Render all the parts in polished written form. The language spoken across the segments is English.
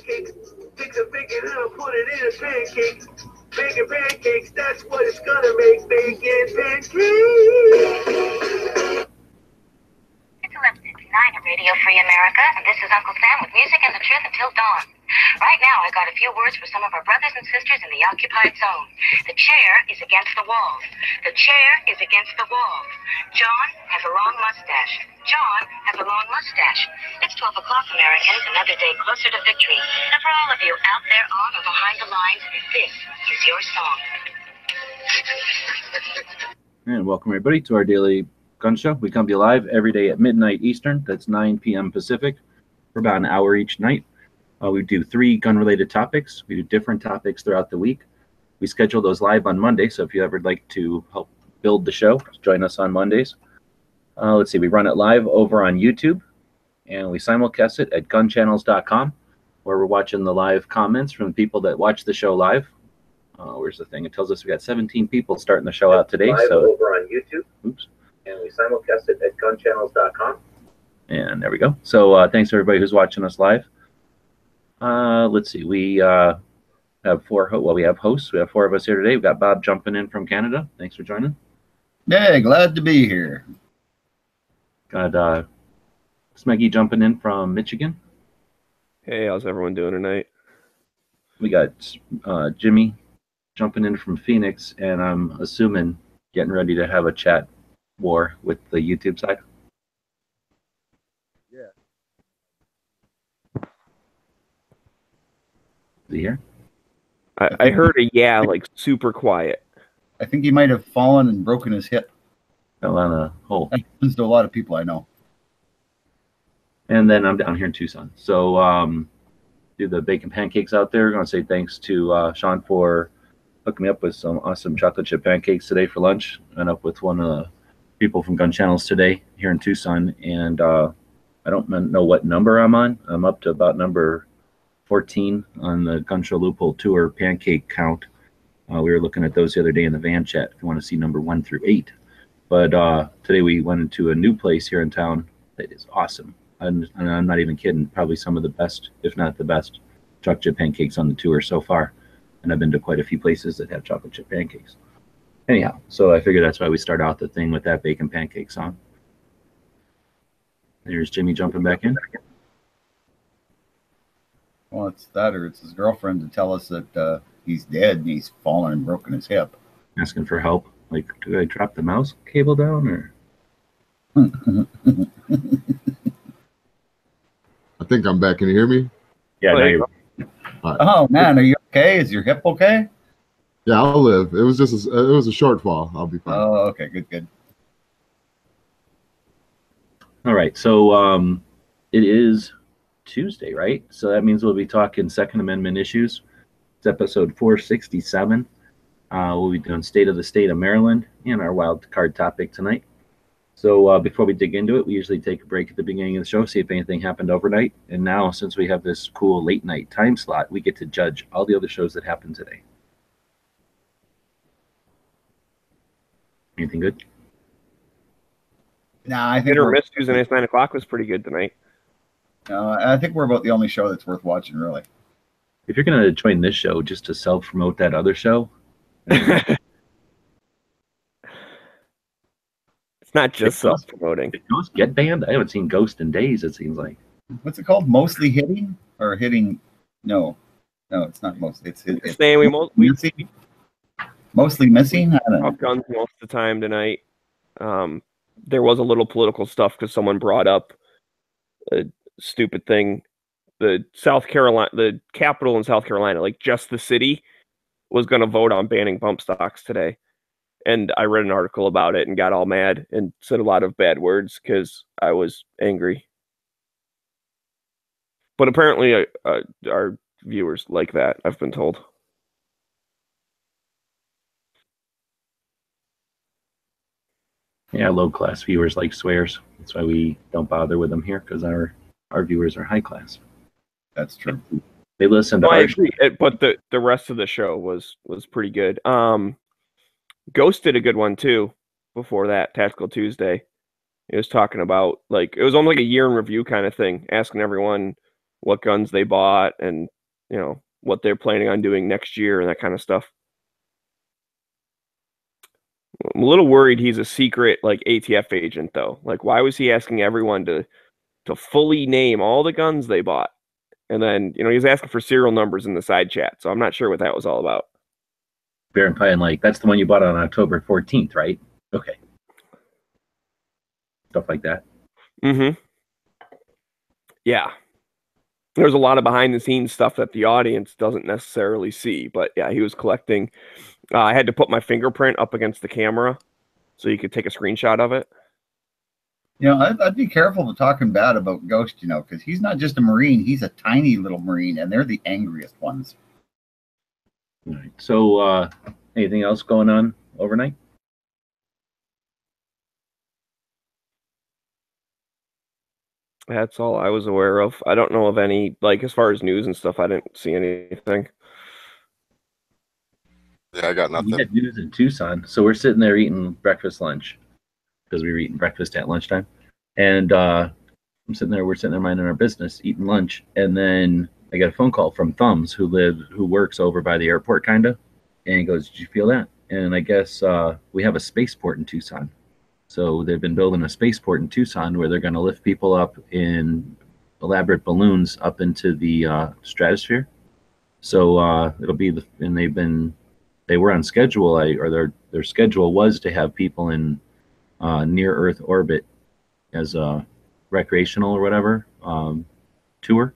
pancakes. Take some bacon and I'll put it in a pancake. Bacon pancakes, that's what it's gonna make. Bacon pancakes. It's 11:59 at Radio Free America, and this is Uncle Sam with music and the truth until dawn. Right now, I got a few words for some of our brothers and sisters in the occupied zone. The chair is against the walls. The chair is against the walls. John has a long mustache. John has a long mustache. It's 12 o'clock, Americans, another day closer to victory. And for all of you out there on or behind the lines, this is your song. And welcome, everybody, to our daily gun show. We come to you live every day at midnight Eastern. That's 9 p.m. Pacific for about an hour each night. We do 3 gun-related topics. We do different topics throughout the week. We schedule those live on Monday, so if you ever like to help build the show, join us on Mondays. Let's see, we run it live over on YouTube, and we simulcast it at gunchannels.com, where we're watching the live comments from the people that watch the show live. Where's the thing? It tells us we got 17 people starting the show out today. Live so over on YouTube. Oops. And we simulcast it at gunchannels.com. And there we go. So thanks to everybody who's watching us live. Let's see. We have we have hosts. We have 4 of us here today. We've got Bob jumping in from Canada. Thanks for joining. Yeah, glad to be here. Got Smeggy jumping in from Michigan. Hey, how's everyone doing tonight? We got Jimmy jumping in from Phoenix, and I'm assuming getting ready to have a chat war with the YouTube side. Yeah. Is he here? I heard a yeah, like super quiet. I think he might have fallen and broken his hip. Fell on a hole. That happens to a lot of people I know. And then I'm down here in Tucson. So do the bacon pancakes out there. I'm going to say thanks to Sean for hooking me up with some awesome chocolate chip pancakes today for lunch. I went up with one of the people from Gun Channels today here in Tucson. And I don't know what number I'm on. I'm up to about number 14 on the Gun Show Loophole Tour pancake count. We were looking at those the other day in the van chat if you want to see number 1 through 8. But today we went into a new place here in town that is awesome. And I'm not even kidding. Probably some of the best, if not the best, chocolate chip pancakes on the tour so far. And I've been to quite a few places that have chocolate chip pancakes. Anyhow, so I figured that's why we start out the thing with that bacon pancake song. There's Jimmy jumping back in. Well, it's that or it's his girlfriend to tell us that he's dead and he's fallen and broken his hip. Asking for help. Like, do I drop the mouse cable down or? I think I'm back. Can you hear me? Yeah, now you're. Right. Oh man, are you okay? Is your hip okay? Yeah, I'll live. It was just it was a short fall. I'll be fine. Oh, okay, good. All right, so it is Tuesday, right? So that means we'll be talking Second Amendment issues. It's episode 467. We'll be doing State of the State of Maryland and our wild card topic tonight. So before we dig into it, we usually take a break at the beginning of the show, see if anything happened overnight. And now, since we have this cool late night time slot, we get to judge all the other shows that happened today. Anything good? Nah, I think Hit or miss Tuesday night 9 o'clock was pretty good tonight. I think we're about the only show that's worth watching, really. If you're going to join this show just to self-promote that other show, It's not just self-promoting. Did Ghost get banned? I haven't seen Ghost in days, it seems like. What's it called? Mostly hitting or hitting? No, it's not mostly. It's Saying we missing. Mostly missing. I don't know. guns most of the time tonight. There was a little political stuff because someone brought up a stupid thing. The Capitol in South Carolina, like just the city, was going to vote on banning bump stocks today. And I read an article about it and got all mad and said a lot of bad words because I was angry. But apparently our viewers like that, I've been told. Yeah, low-class viewers like swears. That's why we don't bother with them here, because our viewers are high-class. That's true. They listen to I agree, but the rest of the show was pretty good. Ghost did a good one too before that, Tactical Tuesday. He was talking about, like, it was almost like a year in review kind of thing, asking everyone what guns they bought, and what they're planning on doing next year and that kind of stuff. I'm a little worried he's a secret like ATF agent though. Like, why was he asking everyone to fully name all the guns they bought? And then, he was asking for serial numbers in the side chat. So I'm not sure what that was all about. Baron Pie and like, that's the one you bought on October 14th, right? Okay. Stuff like that. Mm-hmm. Yeah. There's a lot of behind the scenes stuff that the audience doesn't necessarily see. But yeah, he was collecting. I had to put my fingerprint up against the camera so you could take a screenshot of it. I'd be careful with talking bad about Ghost, because he's not just a Marine. He's a tiny little Marine, and they're the angriest ones. All right. So anything else going on overnight? That's all I was aware of. I don't know of any, like, as far as news and stuff, I didn't see anything. Yeah, I got nothing. We had news in Tucson, so we're sitting there eating breakfast lunch because we were eating breakfast at lunchtime, and we're sitting there minding our business, eating lunch, and then I got a phone call from Thumbs, who works over by the airport, kinda, and he goes, "Did you feel that?" And I guess we have a spaceport in Tucson, so they've been building a spaceport in Tucson where they're going to lift people up in elaborate balloons up into the stratosphere. So it'll be they were on schedule, or their schedule was to have people in near Earth orbit as a recreational or whatever tour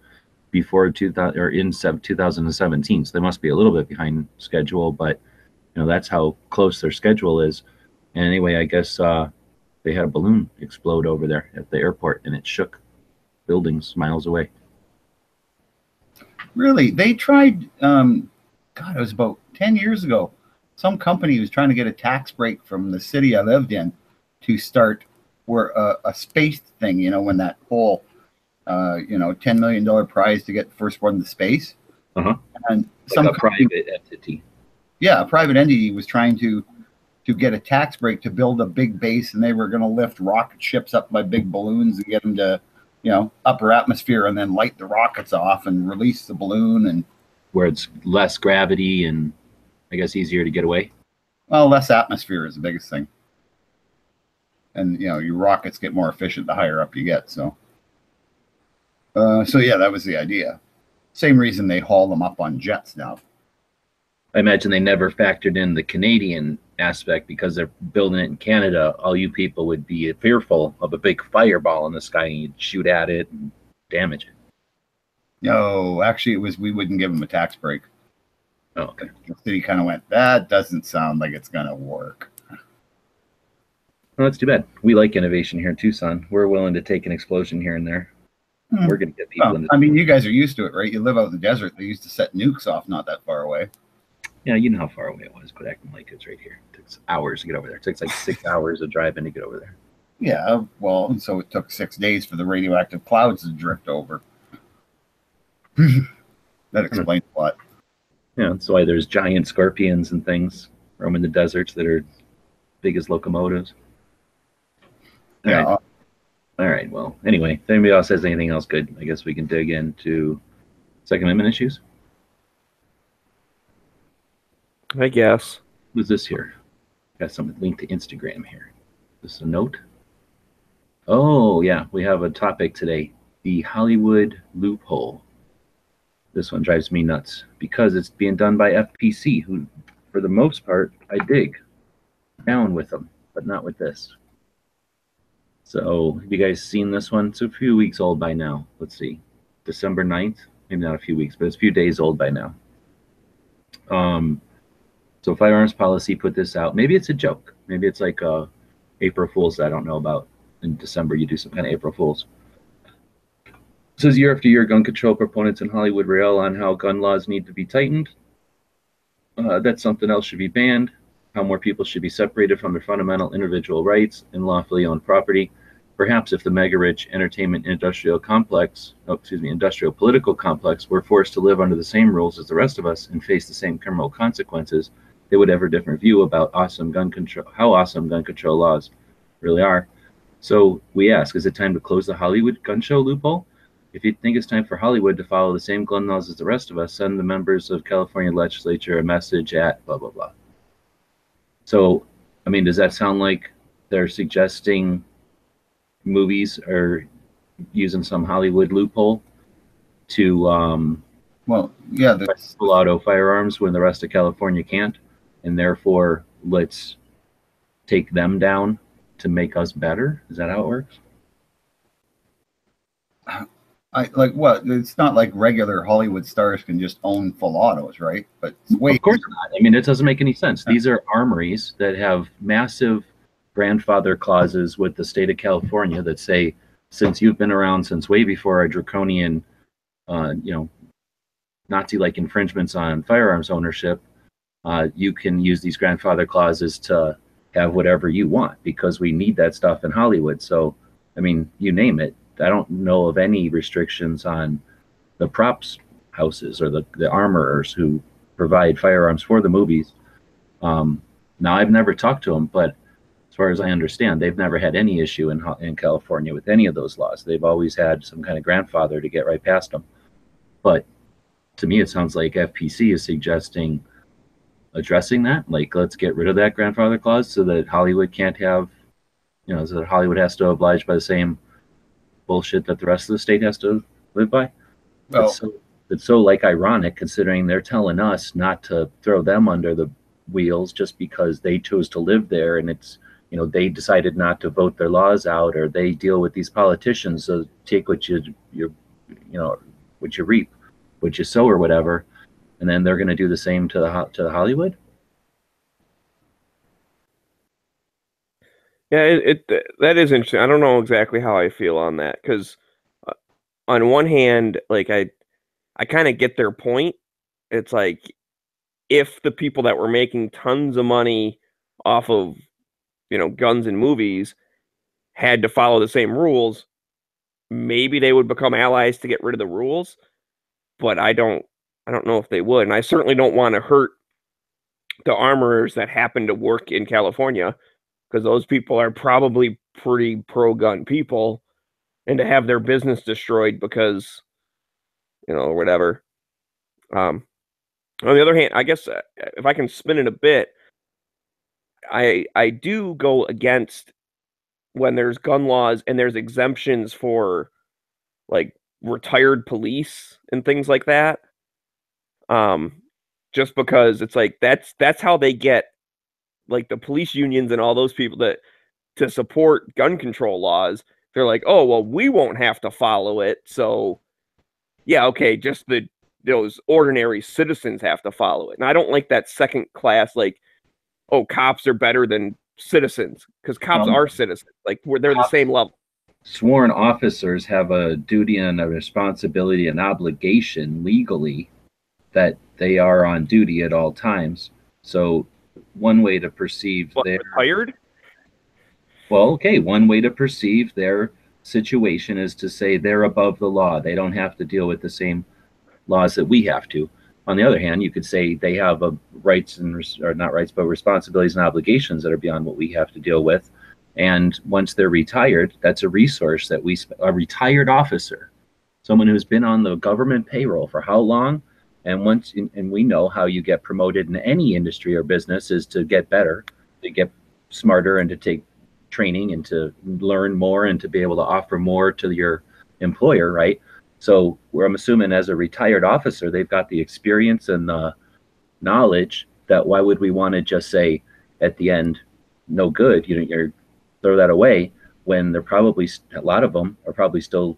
before 2017. So they must be a little bit behind schedule, but that's how close their schedule is. And anyway, I guess they had a balloon explode over there at the airport, and it shook buildings miles away. Really? They tried, it was about 10 years ago. Some company was trying to get a tax break from the city I lived in to start a space thing, when that whole, $10 million prize to get the first one to space. Uh-huh. And like a private entity. Yeah, a private entity was trying to get a tax break to build a big base, and they were going to lift rocket ships up by big balloons and get them to, upper atmosphere, and then light the rockets off and release the balloon, and where it's less gravity and I guess easier to get away. Well, less atmosphere is the biggest thing, and your rockets get more efficient the higher up you get. So yeah, that was the idea. Same reason they haul them up on jets now. I imagine they never factored in the Canadian aspect because they're building it in Canada. All you people would be fearful of a big fireball in the sky, and you'd shoot at it and damage it. No, actually, it was we wouldn't give them a tax break. Oh, okay. The city kind of went, that doesn't sound like it's going to work. Well, that's too bad. We like innovation here in Tucson. We're willing to take an explosion here and there. We're going to get people into. I mean, you guys are used to it, right? You live out in the desert. They used to set nukes off not that far away. Yeah, you know how far away it was. Quit acting like it's right here. It takes hours to get over there. It takes like 6 hours of driving to get over there. Yeah, well, and so it took 6 days for the radioactive clouds to drift over. That explains a lot. Yeah, that's why there's giant scorpions and things roaming the deserts that are big as locomotives. Yeah. All right. Well, anyway, if anybody else has anything else good, I guess we can dig into Second Amendment issues. I guess. What's this here? Got something linked to Instagram here. Is this a note? Oh, yeah. We have a topic today. The Hollywood Loophole. This one drives me nuts because it's being done by FPC, who, for the most part, I dig. Down with them, but not with this. So, have you guys seen this one? It's a few weeks old by now. Let's see. December 9th? Maybe not a few weeks, but it's a few days old by now. So Firearms Policy put this out. Maybe it's a joke. Maybe it's like April Fool's that I don't know about. In December, you do some kind of April Fool's. It says year after year, gun control proponents in Hollywood rail on how gun laws need to be tightened. That something else should be banned. How more people should be separated from their fundamental individual rights and lawfully owned property. Perhaps if the mega-rich entertainment industrial political complex were forced to live under the same rules as the rest of us and face the same criminal consequences, they would have a different view about how awesome gun control laws really are. So we ask, is it time to close the Hollywood gun show loophole? if you think it's time for Hollywood to follow the same gun laws as the rest of us, send the members of California legislature a message at blah, blah, blah. So, I mean, does that sound like they're suggesting movies are using some Hollywood loophole to well, yeah, pull auto firearms when the rest of California can't, and therefore let's take them down to make us better? Is that how it works? like what? It's not like regular Hollywood stars can just own full autos, right? But it's way of course not. I mean, it doesn't make any sense. These are armories that have massive grandfather clauses with the state of California that say, since you've been around since way before our draconian, Nazi-like infringements on firearms ownership, you can use these grandfather clauses to have whatever you want, because we need that stuff in Hollywood. So, I mean, you name it. I don't know of any restrictions on the props houses or the armorers who provide firearms for the movies. Now, I've never talked to them, but as far as I understand, they've never had any issue in California with any of those laws. They've always had some kind of grandfather to get right past them. But to me, it sounds like FPC is suggesting addressing that. Like, let's get rid of that grandfather clause so that Hollywood can't have, so that Hollywood has to oblige by the same bullshit that the rest of the state has to live by. Well, it's so like ironic, considering they're telling us not to throw them under the wheels just because they chose to live there, and it's, they decided not to vote their laws out, or they deal with these politicians, so take what you reap, what you sow, or whatever, and then they're going to do the same to the Hollywood. Yeah, that is interesting. I don't know exactly how I feel on that, because on one hand, like I kind of get their point. It's like, if the people that were making tons of money off of guns and movies had to follow the same rules, maybe they would become allies to get rid of the rules. But I don't know if they would, and I certainly don't want to hurt the armorers that happen to work in California, because those people are probably pretty pro-gun people, and to have their business destroyed because, whatever. On the other hand, I guess if I can spin it a bit, I do go against when there's gun laws and there's exemptions for, like, retired police and things like that. Just because it's like that's how they get, like, the police unions and all those people to support gun control laws. They're like, oh, well, we won't have to follow it, so yeah, okay, just those ordinary citizens have to follow it. And I don't like that second class, like, oh, cops are better than citizens, because cops are citizens. Like, they're the same level. Sworn officers have a duty and a responsibility and obligation legally that they are on duty at all times. So one way to perceive retired? Well, okay, one way to perceive their situation is to say they're above the law. They don't have to deal with the same laws that we have to. On the other hand, you could say they have rights or not rights, but responsibilities and obligations that are beyond what we have to deal with. And once they're retired, that's a resource that a retired officer, someone who's been on the government payroll for how long? And we know how you get promoted in any industry or business is to get better, to get smarter, and to take training and to learn more and to be able to offer more to your employer, right? So I'm assuming as a retired officer, they've got the experience and the knowledge that why would we want to just say at the end, no good, you're throw that away, when they're probably, a lot of them are probably still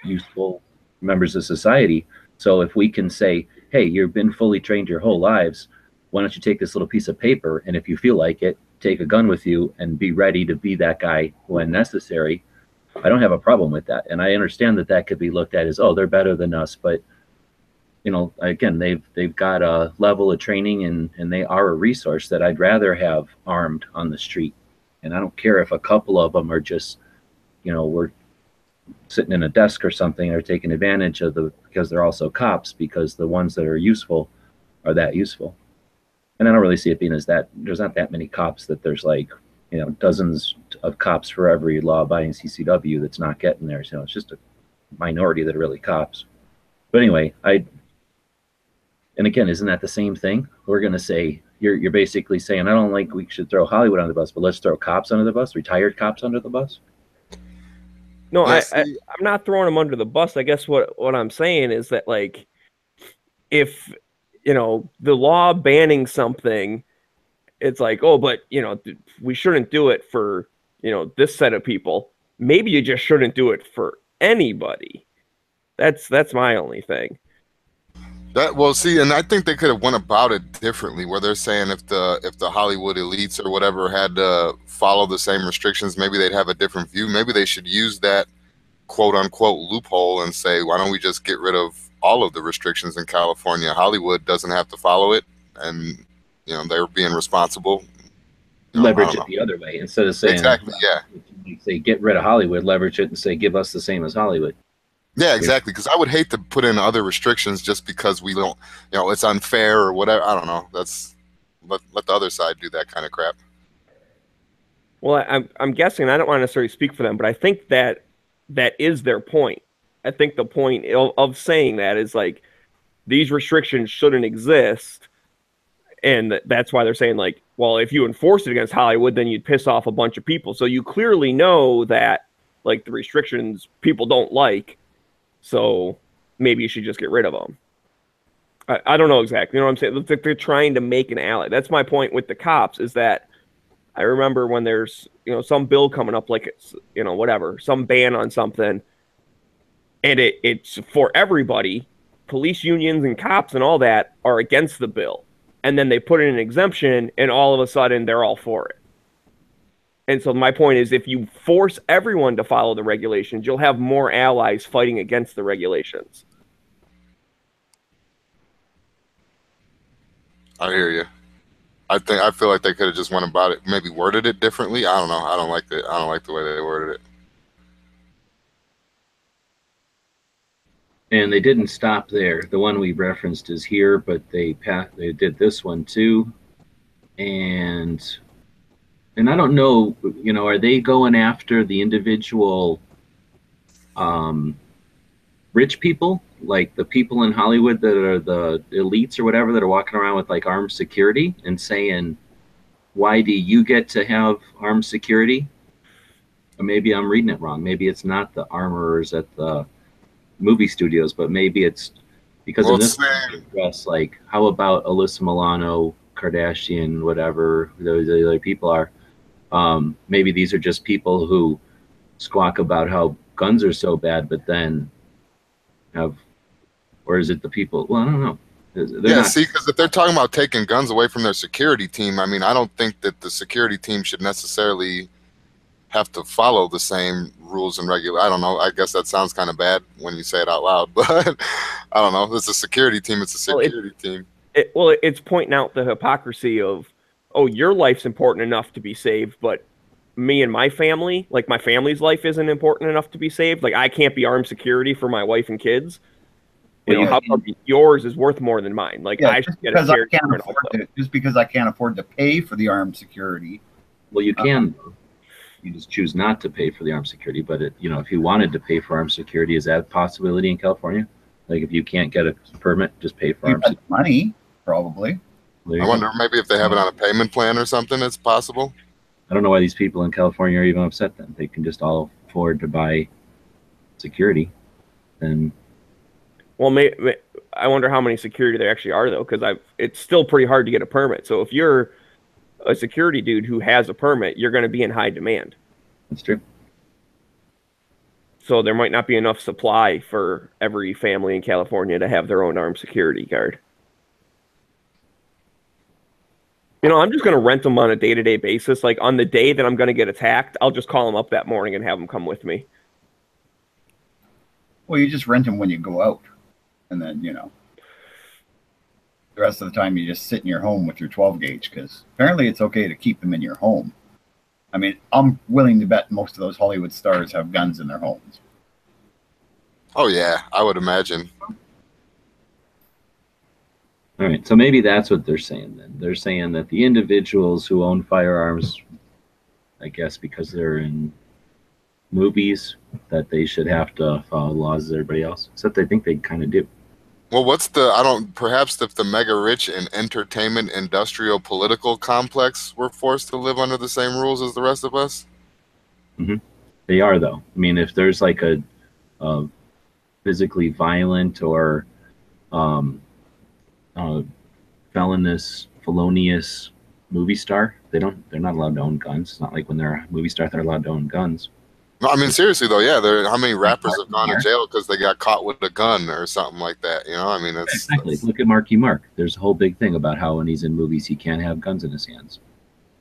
useful members of society. So if we can say, hey, you've been fully trained your whole lives, why don't you take this little piece of paper, and if you feel like it, take a gun with you and be ready to be that guy when necessary. I don't have a problem with that. And I understand that could be looked at as, oh, they're better than us. But, again, they've got a level of training and they are a resource that I'd rather have armed on the street. And I don't care if a couple of them are just, we're sitting in a desk or something, or taking advantage of because they're also cops, because the ones that are useful are that useful. And I don't really see it being as that. There's not that many cops that there's like, dozens of cops for every law-abiding CCW that's not getting there. So it's just a minority that are really cops. But anyway, and again, isn't that the same thing? We're going to say, you're basically saying, I don't like we should throw Hollywood under the bus, but let's throw cops under the bus, retired cops under the bus. No, Yeah, I'm not throwing them under the bus. I guess what I'm saying is that, like, if, the law banning something, it's like, oh, but, we shouldn't do it for, this set of people. Maybe you just shouldn't do it for anybody. That's my only thing. And I think they could have went about it differently, where they're saying if the Hollywood elites or whatever had to follow the same restrictions, maybe they'd have a different view. Maybe they should use that quote unquote loophole and say, why don't we just get rid of all of the restrictions in California? Hollywood doesn't have to follow it, and they're being responsible. Leverage it the other way instead of saying exactly, yeah. Say get rid of Hollywood, leverage it and say give us the same as Hollywood. Yeah, exactly. Because I would hate to put in other restrictions just because we don't, it's unfair or whatever. I don't know. That's let the other side do that kind of crap. Well, I'm guessing, I don't want to necessarily speak for them, but I think that is their point. I think the point of saying that is, like, these restrictions shouldn't exist, and that's why they're saying, like, well, if you enforce it against Hollywood, then you'd piss off a bunch of people. So you clearly know that, like, the restrictions people don't like. So maybe you should just get rid of them. I don't know exactly. You know what I'm saying? It looks like they're trying to make an ally. That's my point with the cops, is that I remember when there's, some bill coming up, like it's, whatever, some ban on something, and it's for everybody. Police unions and cops and all that are against the bill. And then they put in an exemption, and all of a sudden they're all for it. And so my point is, if you force everyone to follow the regulations, you'll have more allies fighting against the regulations. I hear you. I feel like they could have just went about it, maybe worded it differently. I don't know. I don't like the way they worded it. And they didn't stop there. The one we referenced is here, but they did this one too. And I don't know, are they going after the individual rich people, like the people in Hollywood that are the elites or whatever that are walking around with like armed security and saying, why do you get to have armed security? Or maybe I'm reading it wrong. Maybe it's not the armorers at the movie studios, but maybe it's because in this press, like, how about Alyssa Milano, Kardashian, whatever those other people are? Maybe these are just people who squawk about how guns are so bad, but then or is it the people? Well, I don't know. See, because if they're talking about taking guns away from their security team, I mean, I don't think that the security team should necessarily have to follow the same rules and regulations. I don't know. I guess that sounds kind of bad when you say it out loud, but I don't know. It's a security team. It's a security team. It's pointing out the hypocrisy of, oh, your life's important enough to be saved, but me and my family, like my family's life isn't important enough to be saved. Like, I can't be armed security for my wife and kids. How come yours is worth more than mine? Like, I should get a just because I can't afford to pay for the armed security. Well, you can. You just choose not to pay for the armed security. But if you wanted to pay for armed security, is that a possibility in California? Like, if you can't get a permit, just pay for armed security. Money, probably. I wonder maybe if they have it on a payment plan or something. It's possible. I don't know why these people in California are even upset. Then they can just all afford to buy security. And well, I wonder how many security there actually are, though, because it's still pretty hard to get a permit. So if you're a security dude who has a permit, you're going to be in high demand. That's true. So there might not be enough supply for every family in California to have their own armed security guard. I'm just going to rent them on a day-to-day basis. Like, on the day that I'm going to get attacked, I'll just call them up that morning and have them come with me. Well, you just rent them when you go out. And then, the rest of the time you just sit in your home with your 12 gauge, because apparently it's okay to keep them in your home. I mean, I'm willing to bet most of those Hollywood stars have guns in their homes. Oh, yeah, I would imagine. All right, so maybe that's what they're saying then. They're saying that the individuals who own firearms, I guess because they're in movies that they should have to follow the laws as everybody else, except I think they kind of do. Well, perhaps if the mega rich and entertainment industrial political complex were forced to live under the same rules as the rest of us? They are, though. I mean, if there's like a physically violent or felonious movie star, they're not allowed to own guns. It's not like when they're a movie star they're allowed to own guns. No, I mean, seriously though, yeah. How many rappers have gone to jail because they got caught with a gun or something like that? You know, I mean, Exactly. Look at Marky Mark. There's a whole big thing about how when he's in movies he can't have guns in his hands.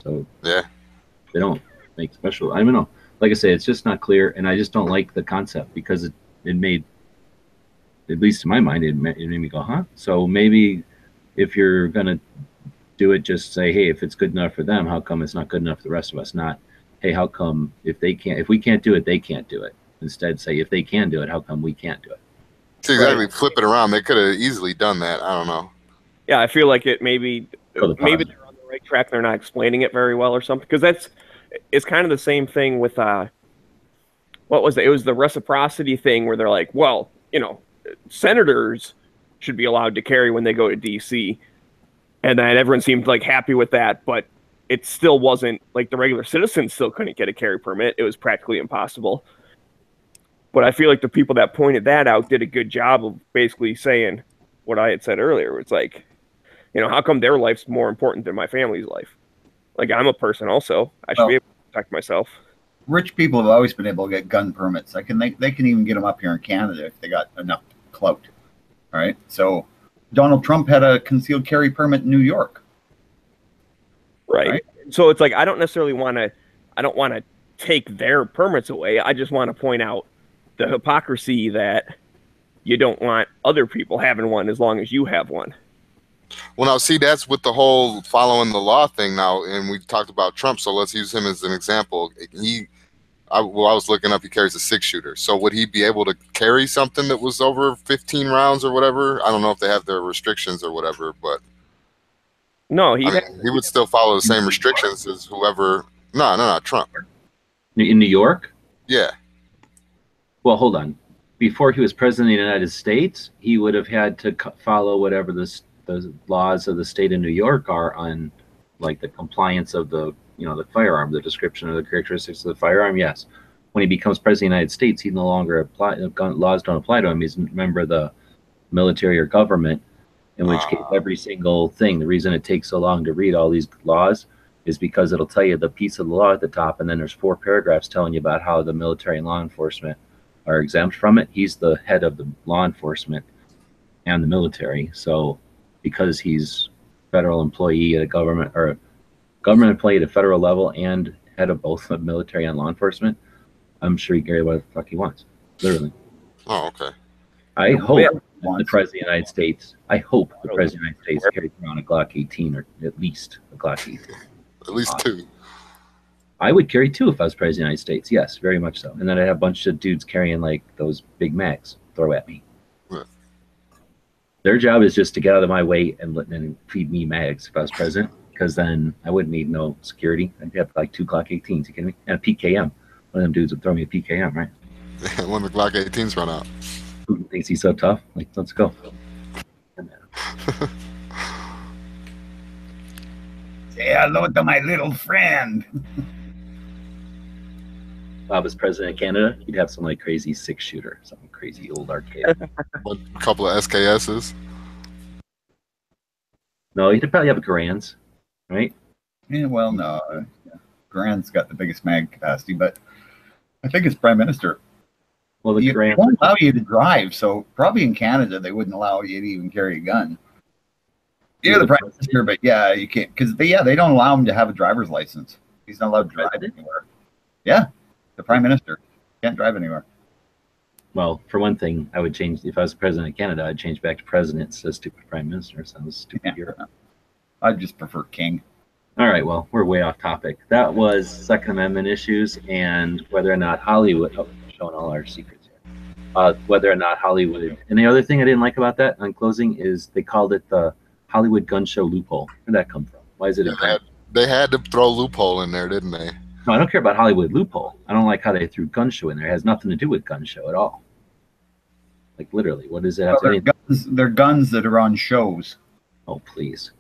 So yeah, they don't make special. I don't know. Like I say, it's just not clear, and I just don't like the concept because it made, at least to my mind, it made me go, huh? So maybe if you're gonna do it, just say, hey, if it's good enough for them, how come it's not good enough for the rest of us? Not, hey, how come if we can't do it, they can't do it. Instead, say, if they can do it, how come we can't do it? See, exactly. Right. Flip it around. They could have easily done that. I don't know. Yeah, I feel like maybe they're on the right track. They're not explaining it very well or something. Because it's kind of the same thing with what was it? It was the reciprocity thing where they're like, well, you know, senators should be allowed to carry when they go to D.C. And then everyone seemed like happy with that, but it still wasn't like the regular citizens still couldn't get a carry permit. It was practically impossible. But I feel like the people that pointed that out did a good job of basically saying what I had said earlier. It's like, you know, how come their life's more important than my family's life? Like, I'm a person also. I should be able to protect myself. Rich people have always been able to get gun permits. They can even get them up here in Canada if they got enough clout. All right. So Donald Trump had a concealed carry permit in New York. Right. So it's like I don't want to take their permits away. I just want to point out the hypocrisy that you don't want other people having one as long as you have one. Well, now, see, that's with the whole following the law thing now, and we talked about Trump, so let's use him as an example. I was looking up, he carries a 6-shooter. So would he be able to carry something that was over 15 rounds or whatever? I don't know if they have their restrictions or whatever, but no, he would still follow the same restrictions as whoever. No, Trump. In New York? Yeah. Well, hold on. Before he was president of the United States, he would have had to follow whatever the laws of the state of New York are on, like the compliance of the firearm, the description of the characteristics of the firearm. Yes. When he becomes president of the United States, he no longer laws don't apply to him. He's a member of the military or government, in which case every single thing, the reason it takes so long to read all these laws is because it'll tell you the piece of the law at the top, and then there's 4 paragraphs telling you about how the military and law enforcement are exempt from it. He's the head of the law enforcement and the military. So because he's federal employee at a government employee at a federal level and head of both the military and law enforcement, I'm sure he can carry what the fuck he wants. Literally. Oh, okay. I hope the president of the United States carries around a Glock 18 or at least a Glock 18. At least 2. I would carry 2 if I was president of the United States. Yes, very much so. And then I'd have a bunch of dudes carrying like those big mags throw at me. Yeah. Their job is just to get out of my way and feed me mags if I was president, because then I wouldn't need no security. I'd have like 2 Glock 18s, you kidding me? And a PKM. One of them dudes would throw me a PKM, right? When the Glock 18s run out. Who thinks he's so tough? Like, let's go. Say hello to my little friend. If I was president of Canada, you'd have some like crazy 6-shooter, some crazy old arcade. A couple of SKSs. No, you'd probably have a Garand's, right? Yeah, well, no. Garand's got the biggest mag capacity, but I think it's Prime Minister. Well, they won't allow you to drive, so probably in Canada they wouldn't allow you to even carry a gun. You're the Prime Minister, but yeah, you can't, because they don't allow him to have a driver's license. He's not allowed to drive anywhere. Yeah, the Prime Minister can't drive anywhere. Well, for one thing, I would change, if I was the president of Canada, I'd change back to president instead of stupid prime minister. Sounds stupid. Yeah. I'd just prefer king. All right, well, we're way off topic. That was Second Amendment issues and whether or not Hollywood, showing all our secrets here, whether or not Hollywood, and the other thing I didn't like about that on closing is they called it the Hollywood gun show loophole. Where'd that come from? Why is it? They had to throw loophole in there, didn't they? No, I don't care about Hollywood Loophole. I don't like how they threw gun show in there. It has nothing to do with gun show at all. Like literally, what does it have Well, to do? they're guns that are on shows. Oh, please.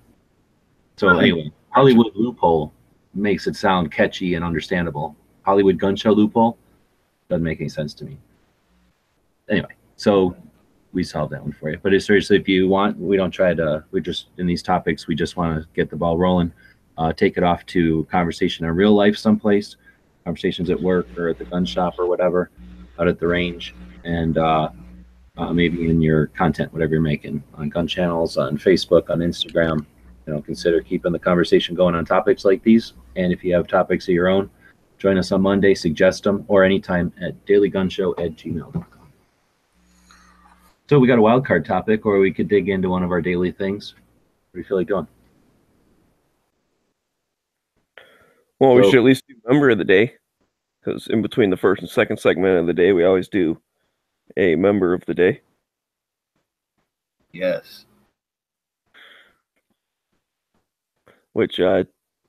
So anyway, Hollywood Loophole makes it sound catchy and understandable. Hollywood gun show loophole doesn't make any sense to me. Anyway, so we solved that one for you. But seriously, if you want, we don't try to. We just in these topics, we just want to get the ball rolling. Take it off to conversation in real life someplace, conversations at work or at the gun shop or whatever, out at the range, and maybe in your content, whatever you're making on gun channels, on Facebook, on Instagram. Consider keeping the conversation going on topics like these. And if you have topics of your own, join us on Monday, suggest them, or anytime at dailygunshow@gmail.com. So we got a wild card topic, or we could dig into one of our daily things. What do you feel like doing? Well, we should at least do member of the day, because in between the first and second segment of the day, we always do a member of the day. Yes. Which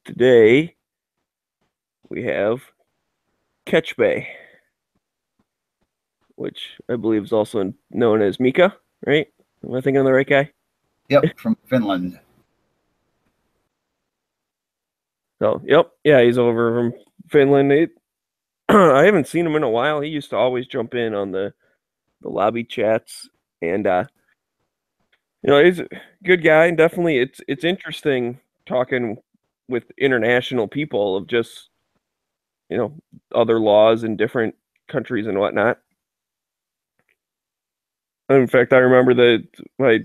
today we have Catchbay, which I believe is also known as Mika, right? Am I thinking of the right guy? Yep, from Finland. So, yep, yeah, he's over from Finland. I haven't seen him in a while. He used to always jump in on the lobby chats, and he's a good guy. And definitely, it's interesting talking with international people of just other laws in different countries and whatnot. In fact, I remember my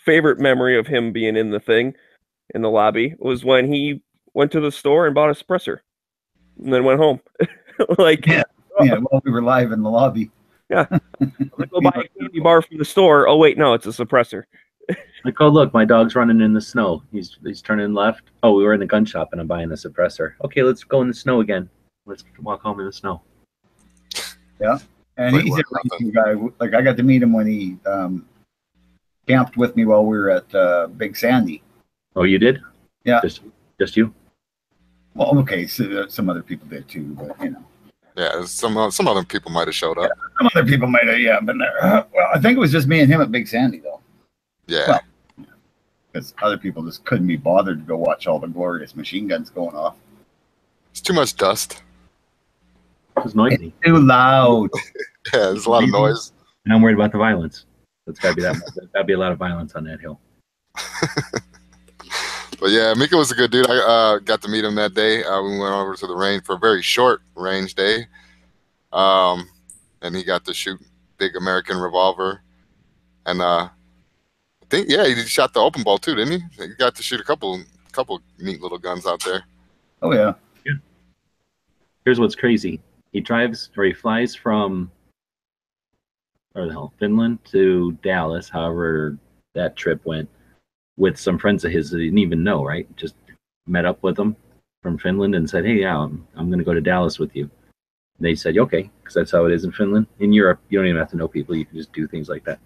favorite memory of him being in the lobby was when he went to the store and bought a suppressor and then went home. Yeah, while we were live in the lobby. Yeah. Like, go buy a candy bar from the store. Oh wait, no, it's a suppressor. Like, oh look, my dog's running in the snow. He's turning left. Oh, we were in the gun shop and I'm buying a suppressor. Okay, let's go in the snow again. Let's walk home in the snow. Yeah, and he's a racing guy. Like, I got to meet him when he camped with me while we were at Big Sandy. Oh, you did? Yeah. Just you? Well, okay, so some other people did too, but Yeah, some other people might have showed up. Yeah, some other people might have, been there. Well, I think it was just me and him at Big Sandy, though. Yeah. Because other people just couldn't be bothered to go watch all the glorious machine guns going off. It's too much dust. It's noisy. It's too loud. Yeah, there's a lot of noise. And I'm worried about the violence. That's got to be that. There's got to be a lot of violence on that hill. But yeah, Mika was a good dude. I got to meet him that day. We went over to the range for a very short range day. And he got to shoot big American revolver. And I think, yeah, he shot the open ball too, didn't he? He got to shoot a couple neat little guns out there. Oh, yeah. Here's what's crazy. He flies from Finland to Dallas, however that trip went, with some friends of his that he didn't even know, right? Just met up with them from Finland and said, hey, yeah, I'm going to go to Dallas with you. And they said, okay, because that's how it is in Finland. In Europe, you don't even have to know people. You can just do things like that.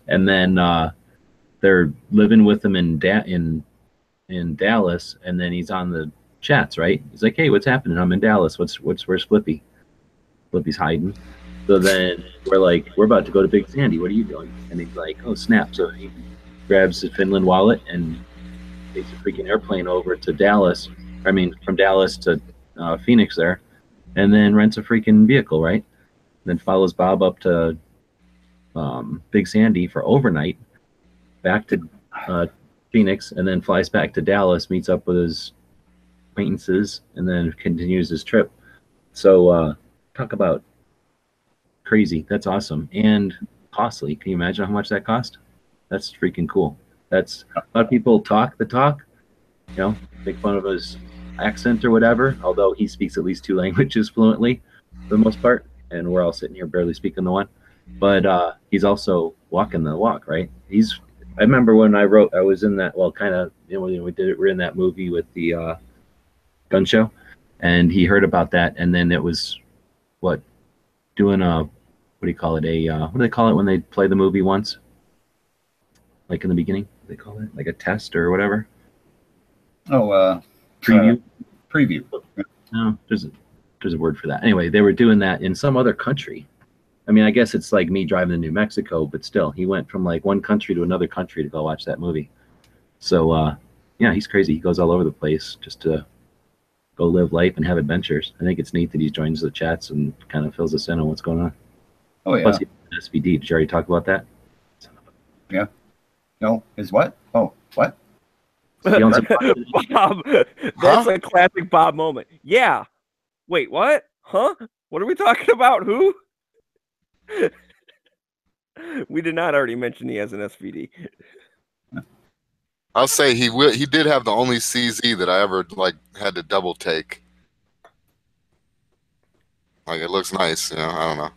And then they're living with him in Dallas, and then he's on the chats, right? He's like, hey, what's happening? I'm in Dallas. Where's Flippy? Flippy's hiding. So then we're like, we're about to go to Big Sandy. What are you doing? And he's like, oh, snap. So he grabs the Finland wallet and takes a freaking airplane over to Dallas. I mean, from Dallas to Phoenix there, and then rents a freaking vehicle, right? Then follows Bob up to Big Sandy for overnight, back to Phoenix, and then flies back to Dallas, meets up with his acquaintances, and then continues his trip. So talk about crazy. That's awesome. And costly. Can you imagine how much that cost? That's freaking cool. That's a lot of people talk the talk, make fun of his accent or whatever, although he speaks at least 2 languages fluently for the most part, and we're all sitting here barely speaking the one. But he's also walking the walk, right? I remember when I was in that, well, kind of, we're in that movie with the gun show, and he heard about that, and then it was doing what do you call it? What do they call it when they play the movie once? Like in the beginning, they call it like a test or whatever. Oh, preview. Preview. No, there's a word for that. Anyway, they were doing that in some other country. I mean, I guess it's like me driving to New Mexico, but still, he went from like one country to another country to go watch that movie. So, yeah, he's crazy. He goes all over the place just to go live life and have adventures. I think it's neat that he joins the chats and kind of fills us in on what's going on. Oh, yeah. Plus, SVD. Did you already talk about that? Yeah. No, his what? Oh, what? Bob, that's a classic Bob moment. Yeah. Wait, what? Huh? What are we talking about? Who? We did not already mention he has an SVD. I'll say he did have the only CZ that I ever like had to double take. Like it looks nice, you know. I don't know.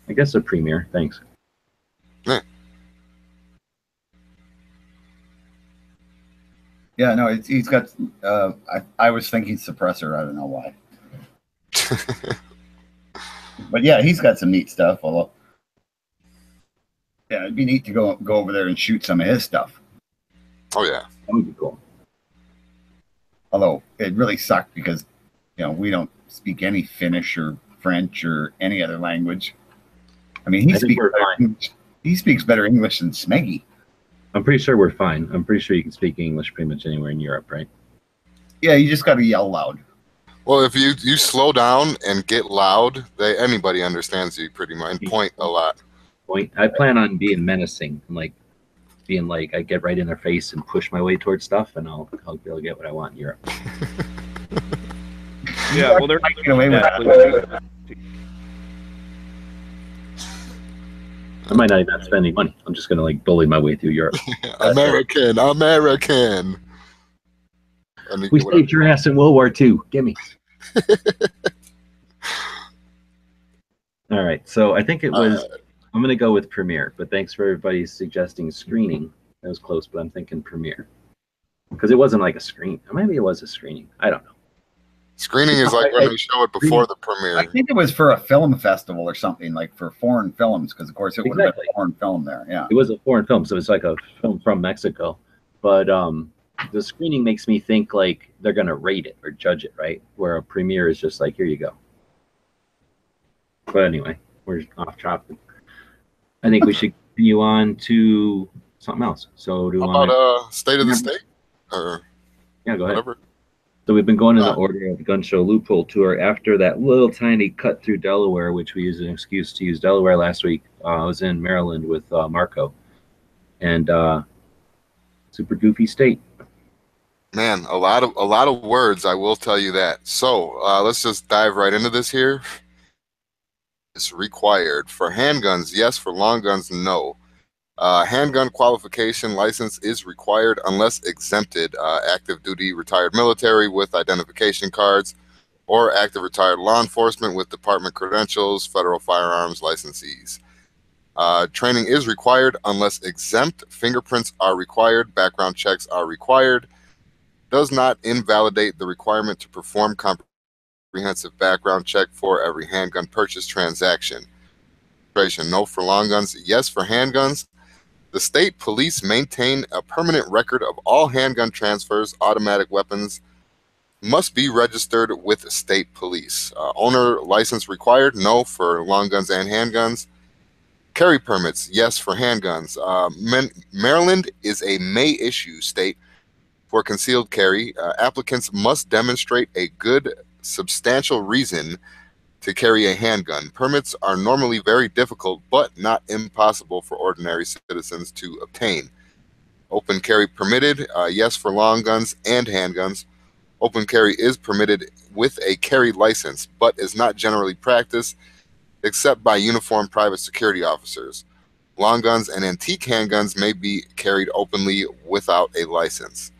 I guess a Premiere. Thanks. Yeah. Yeah, no, he's got. I was thinking suppressor. I don't know why. But yeah, he's got some neat stuff. Although, yeah, it'd be neat to go over there and shoot some of his stuff. Oh yeah, that would be cool. Although it really sucked because, you know, we don't speak any Finnish or French or any other language. I mean, he speaks better English than Smeggy. I'm pretty sure we're fine. I'm pretty sure you can speak English pretty much anywhere in Europe, right? Yeah, you just got to yell loud. Well, if you slow down and get loud, anybody understands you pretty much. And point a lot. I plan on being menacing, like being like I get right in their face and push my way towards stuff, and I'll be able to get what I want in Europe. Yeah, well, they're not getting away with that. I might not even have to spend any money. I'm just gonna like bully my way through Europe. American. We saved your ass in World War II. Give me. All right, so I think it was. I'm gonna go with Premiere, but thanks for everybody suggesting screening. That was close, but I'm thinking Premiere because it wasn't like a screen. Or maybe it was a screening. I don't know. Screening is like when they show it before the premiere. I think it was for a film festival or something, like for foreign films, because of course it would have been a foreign film there. Yeah, it was a foreign film, so it's like a film from Mexico. But the screening makes me think like they're gonna rate it or judge it, right? Where a premiere is just like, here you go. But anyway, we're off topic. I think we should continue on to something else. So do you want about State of the State? Or yeah, go whatever. ahead. So we've been going in the order of the Gun Show Loophole tour after that little tiny cut through Delaware, which we used as an excuse to use Delaware last week. I was in Maryland with Marco, and super goofy state. Man, a lot of words. I will tell you that. So let's just dive right into this here. It's required for handguns, yes. For long guns, no. Handgun qualification license is required unless exempted. Active duty retired military with identification cards, or active retired law enforcement with department credentials, federal firearms licensees. Training is required unless exempt. Fingerprints are required. Background checks are required. Does not invalidate the requirement to perform comprehensive background check for every handgun purchase transaction. No for long guns, yes for handguns. The state police maintain a permanent record of all handgun transfers. Automatic weapons must be registered with state police. Owner license required, no for long guns and handguns. Carry permits, yes for handguns. Maryland is a May issue state for concealed carry. Applicants must demonstrate a good, substantial reason to carry a handgun. Permits are normally very difficult, but not impossible for ordinary citizens to obtain. Open carry permitted, yes for long guns and handguns. Open carry is permitted with a carry license, but is not generally practiced except by uniformed private security officers. Long guns and antique handguns may be carried openly without a license.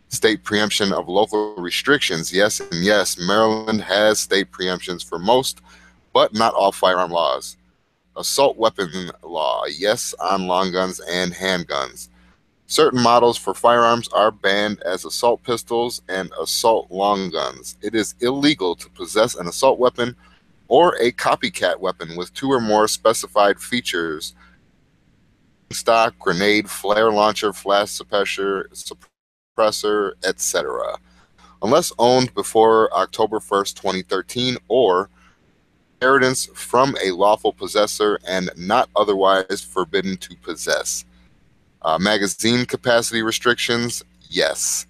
State preemption of local restrictions, yes and yes. Maryland has state preemptions for most, but not all firearm laws. Assault weapon law, yes on long guns and handguns. Certain models for firearms are banned as assault pistols and assault long guns. It is illegal to possess an assault weapon or a copycat weapon with two or more specified features: stock, grenade, flare launcher, flash suppressor, etc. unless owned before October 1st, 2013, or inheritance from a lawful possessor and not otherwise forbidden to possess. Magazine capacity restrictions, yes.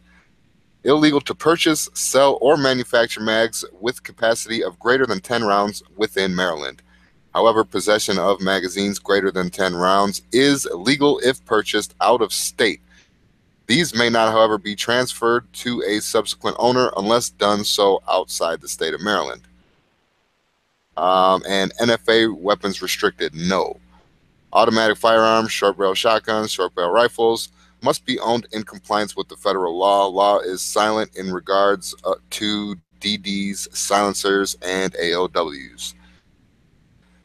Illegal to purchase, sell, or manufacture mags with capacity of greater than 10 rounds within Maryland. However, possession of magazines greater than 10 rounds is illegal if purchased out of state. These may not, however, be transferred to a subsequent owner unless done so outside the state of Maryland. And NFA weapons restricted, no. Automatic firearms, short barrel shotguns, short barrel rifles must be owned in compliance with the federal law. Law is silent in regards to DDs, silencers, and AOWs.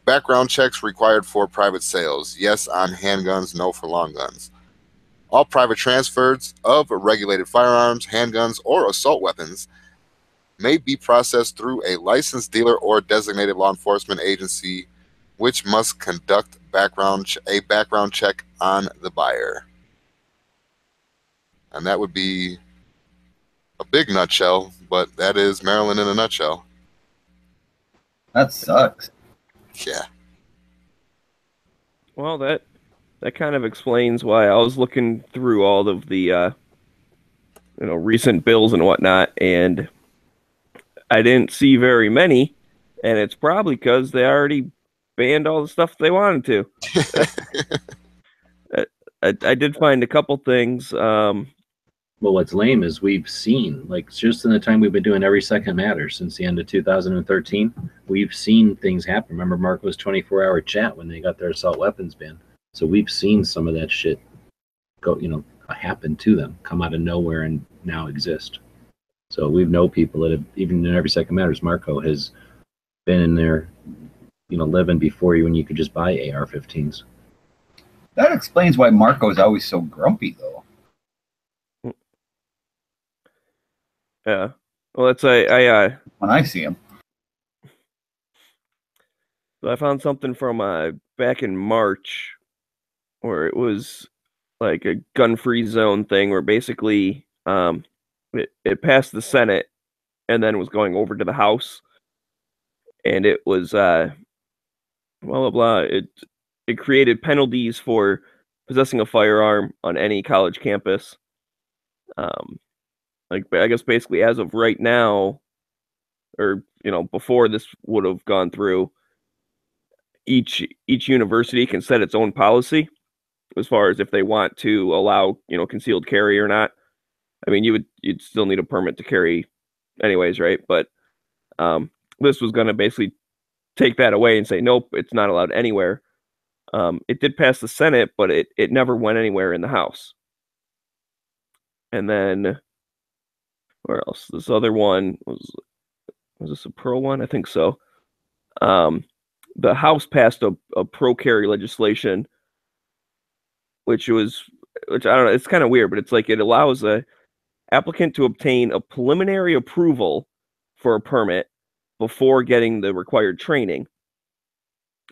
Background checks required for private sales. Yes on handguns, no for long guns. All private transfers of regulated firearms, handguns, or assault weapons may be processed through a licensed dealer or designated law enforcement agency, which must conduct a background check on the buyer. And that would be a big nutshell, but that is Maryland in a nutshell. That sucks. Yeah. Well, that kind of explains why I was looking through all of the recent bills and whatnot, and I didn't see very many, and it's probably because they already banned all the stuff they wanted to. I did find a couple things. Well, what's lame is we've seen, like, just in the time we've been doing Every Second Matters since the end of 2013, we've seen things happen. Remember Marco's 24-hour chat when they got their assault weapons ban? So we've seen some of that shit go, happen to them, come out of nowhere and now exist. So we know people that have, even in Every Second Matters, Marco has been in there, living before you when you could just buy AR-15s. That explains why Marco is always so grumpy, though. Yeah. Well, that's I when I see him. So I found something from back in March where it was like a gun-free zone thing where basically it passed the Senate and then was going over to the House, and it was blah blah blah. It created penalties for possessing a firearm on any college campus. Like, I guess basically as of right now, or before this would have gone through, each university can set its own policy as far as if they want to allow concealed carry or not. I mean, you'd still need a permit to carry anyways, right? But this was going to basically take that away and say nope, it's not allowed anywhere. It did pass the Senate, but it never went anywhere in the House. And then where else? This other one was this a Pearl one? I think so. The House passed a pro-carry legislation, which I don't know, it's kind of weird, but it's like it allows a applicant to obtain a preliminary approval for a permit before getting the required training.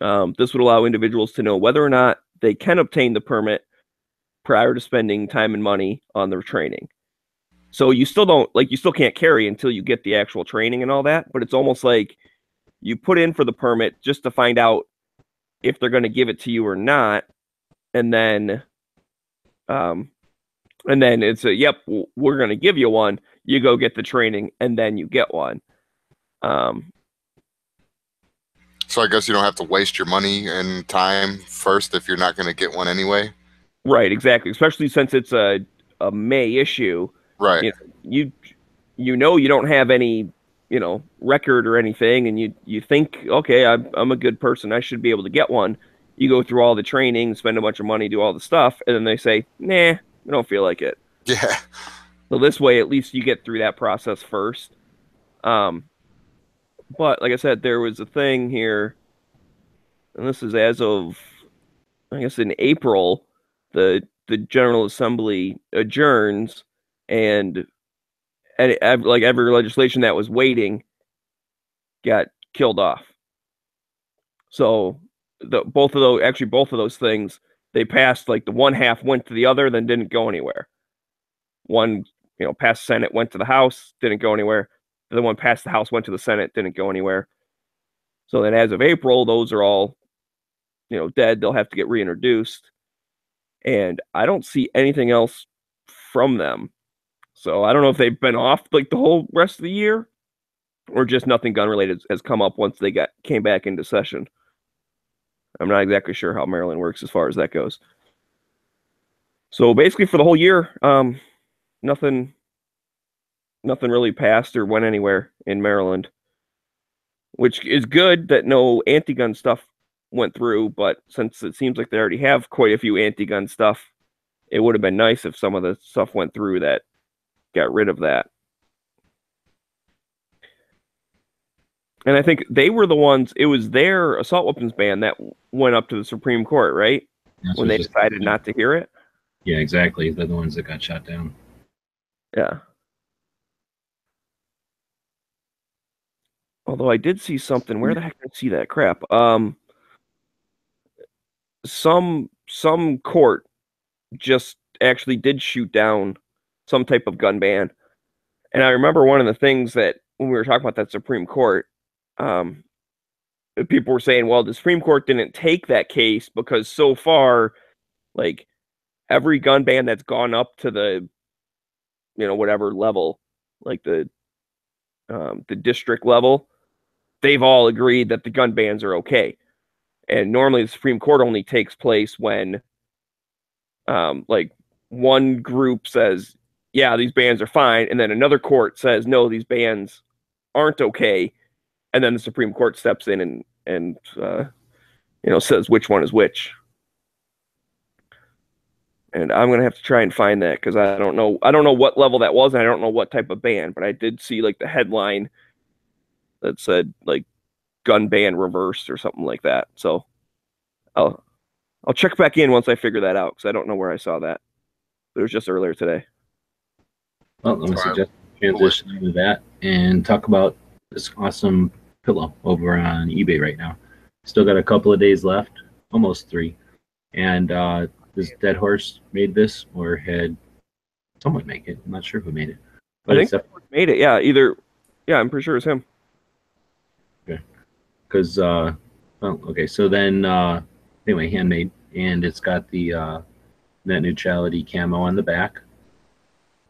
This would allow individuals to know whether or not they can obtain the permit prior to spending time and money on their training. So you still can't carry until you get the actual training and all that, but it's almost like you put in for the permit just to find out if they're going to give it to you or not, and then it's yep, we're going to give you one. You go get the training, and then you get one. So I guess you don't have to waste your money and time first if you're not going to get one anyway. Right, exactly. Especially since it's a May issue. Right. You don't have any record or anything, and you think, okay, I'm a good person, I should be able to get one. You go through all the training, spend a bunch of money, do all the stuff, and then they say, nah, I don't feel like it. Yeah. So this way, at least you get through that process first. But like I said, there was a thing here, and this is as of, I guess, in April, the General Assembly adjourns, and like every legislation that was waiting got killed off. So both of those things, they passed, like the one half went to the other, then didn't go anywhere. One passed the Senate, went to the House, didn't go anywhere. The one passed the House, went to the Senate, didn't go anywhere. So then as of April, those are all, dead. They'll have to get reintroduced. And I don't see anything else from them. So I don't know if they've been off like the whole rest of the year or just nothing gun related has come up once they came back into session. I'm not exactly sure how Maryland works as far as that goes. So basically for the whole year, nothing really passed or went anywhere in Maryland, which is good that no anti-gun stuff went through. But since it seems like they already have quite a few anti-gun stuff, it would have been nice if some of the stuff went through that got rid of that. And I think they were the ones, it was their assault weapons ban that went up to the Supreme Court, right? When they decided not to hear it? Yeah, exactly. They're the ones that got shot down. Yeah. Although I did see something. Where the heck did I see that crap? Some court just actually did shoot down some type of gun ban. And I remember one of the things that when we were talking about that Supreme Court, people were saying, well, the Supreme Court didn't take that case because so far, like, every gun ban that's gone up to the, whatever level, like the district level, they've all agreed that the gun bans are okay. And normally the Supreme Court only takes place when, like, one group says, yeah, these bans are fine, and then another court says, no, these bans aren't okay, and then the Supreme Court steps in and says which one is which. And I'm gonna have to try and find that because I don't know what level that was, and I don't know what type of ban, but I did see like the headline that said like gun ban reversed or something like that. So I'll check back in once I figure that out because I don't know where I saw that. It was just earlier today. Well, let me suggest transition into that and talk about this awesome pillow over on eBay right now. Still got a couple of days left, almost 3. And this Dead Horse made this, or had someone make it. I'm not sure who made it. But I think made it, yeah. Yeah, I'm pretty sure it's him. Okay. Because, okay, so then, anyway, handmade. And it's got the net neutrality camo on the back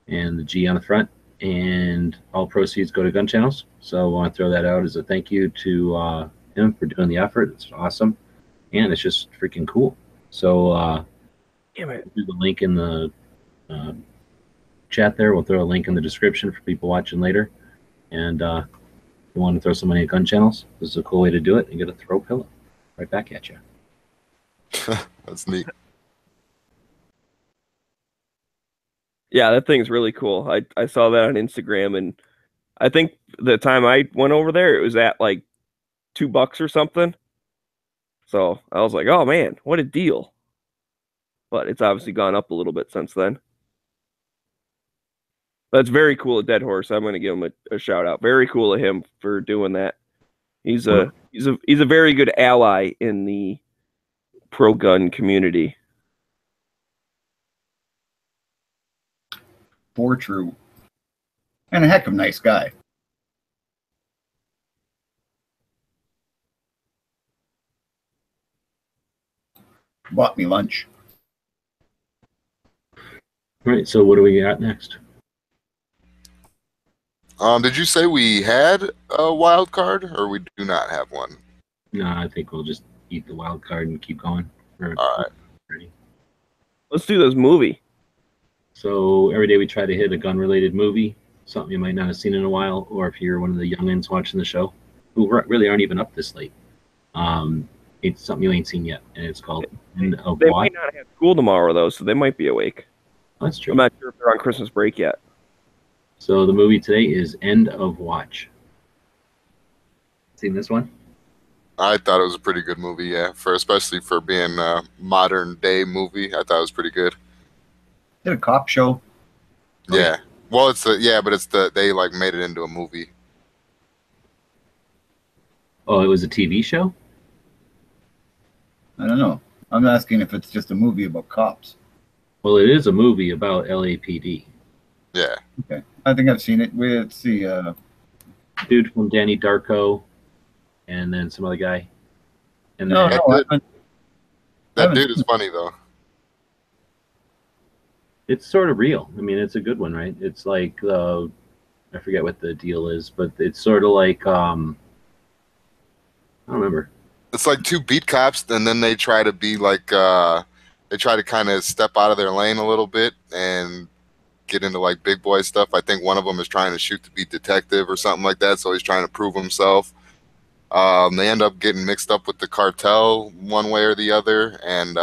and the G on the front. And all proceeds go to gun channels. So I want to throw that out as a thank you to him for doing the effort. It's awesome. And it's just freaking cool. So do the link in the chat there. We'll throw a link in the description for people watching later. And if you want to throw some money at gun channels, this is a cool way to do it and get a throw pillow right back at you. That's neat. Yeah, that thing's really cool. I saw that on Instagram, and I think the time I went over there, it was at like $2 or something. So I was like, oh man, what a deal. But it's obviously gone up a little bit since then. That's very cool at Dead Horse. I'm going to give him a shout out. Very cool of him for doing that. He's a very good ally in the pro gun community. For true. And a heck of a nice guy. Bought me lunch. All right, so what do we got next? Did you say we had a wild card, or we do not have one? No, I think we'll just eat the wild card and keep going. All right. Ready. Let's do this movie. So every day we try to hit a gun-related movie, something you might not have seen in a while, or if you're one of the youngins watching the show, who really aren't even up this late. It's something you ain't seen yet, and it's called End of They Watch. might not have school tomorrow, though, so they might be awake. That's true. I'm not sure if they're on Christmas break yet. So the movie today is End of Watch. Seen this one? I thought it was a pretty good movie, yeah. Especially for being a modern day movie, I thought it was pretty good. Did a cop show. Yeah. Well, they like made it into a movie. Oh, it was a TV show? I don't know. I'm asking if it's just a movie about cops. Well, it is a movie about LAPD. Yeah. Okay, I think I've seen it. Let's see. Dude from Danny Darko, and then some other guy. And No, then no, I That haven't dude seen is funny though. it's sort of real. I mean, it's a good one, right? It's like I forget what the deal is, but it's sort of like I don't remember. It's like two beat cops, and then they try to be like they try to kind of step out of their lane a little bit and get into like big boy stuff. I think one of them is trying to shoot to be detective or something like that, so he's trying to prove himself. They end up getting mixed up with the cartel one way or the other, and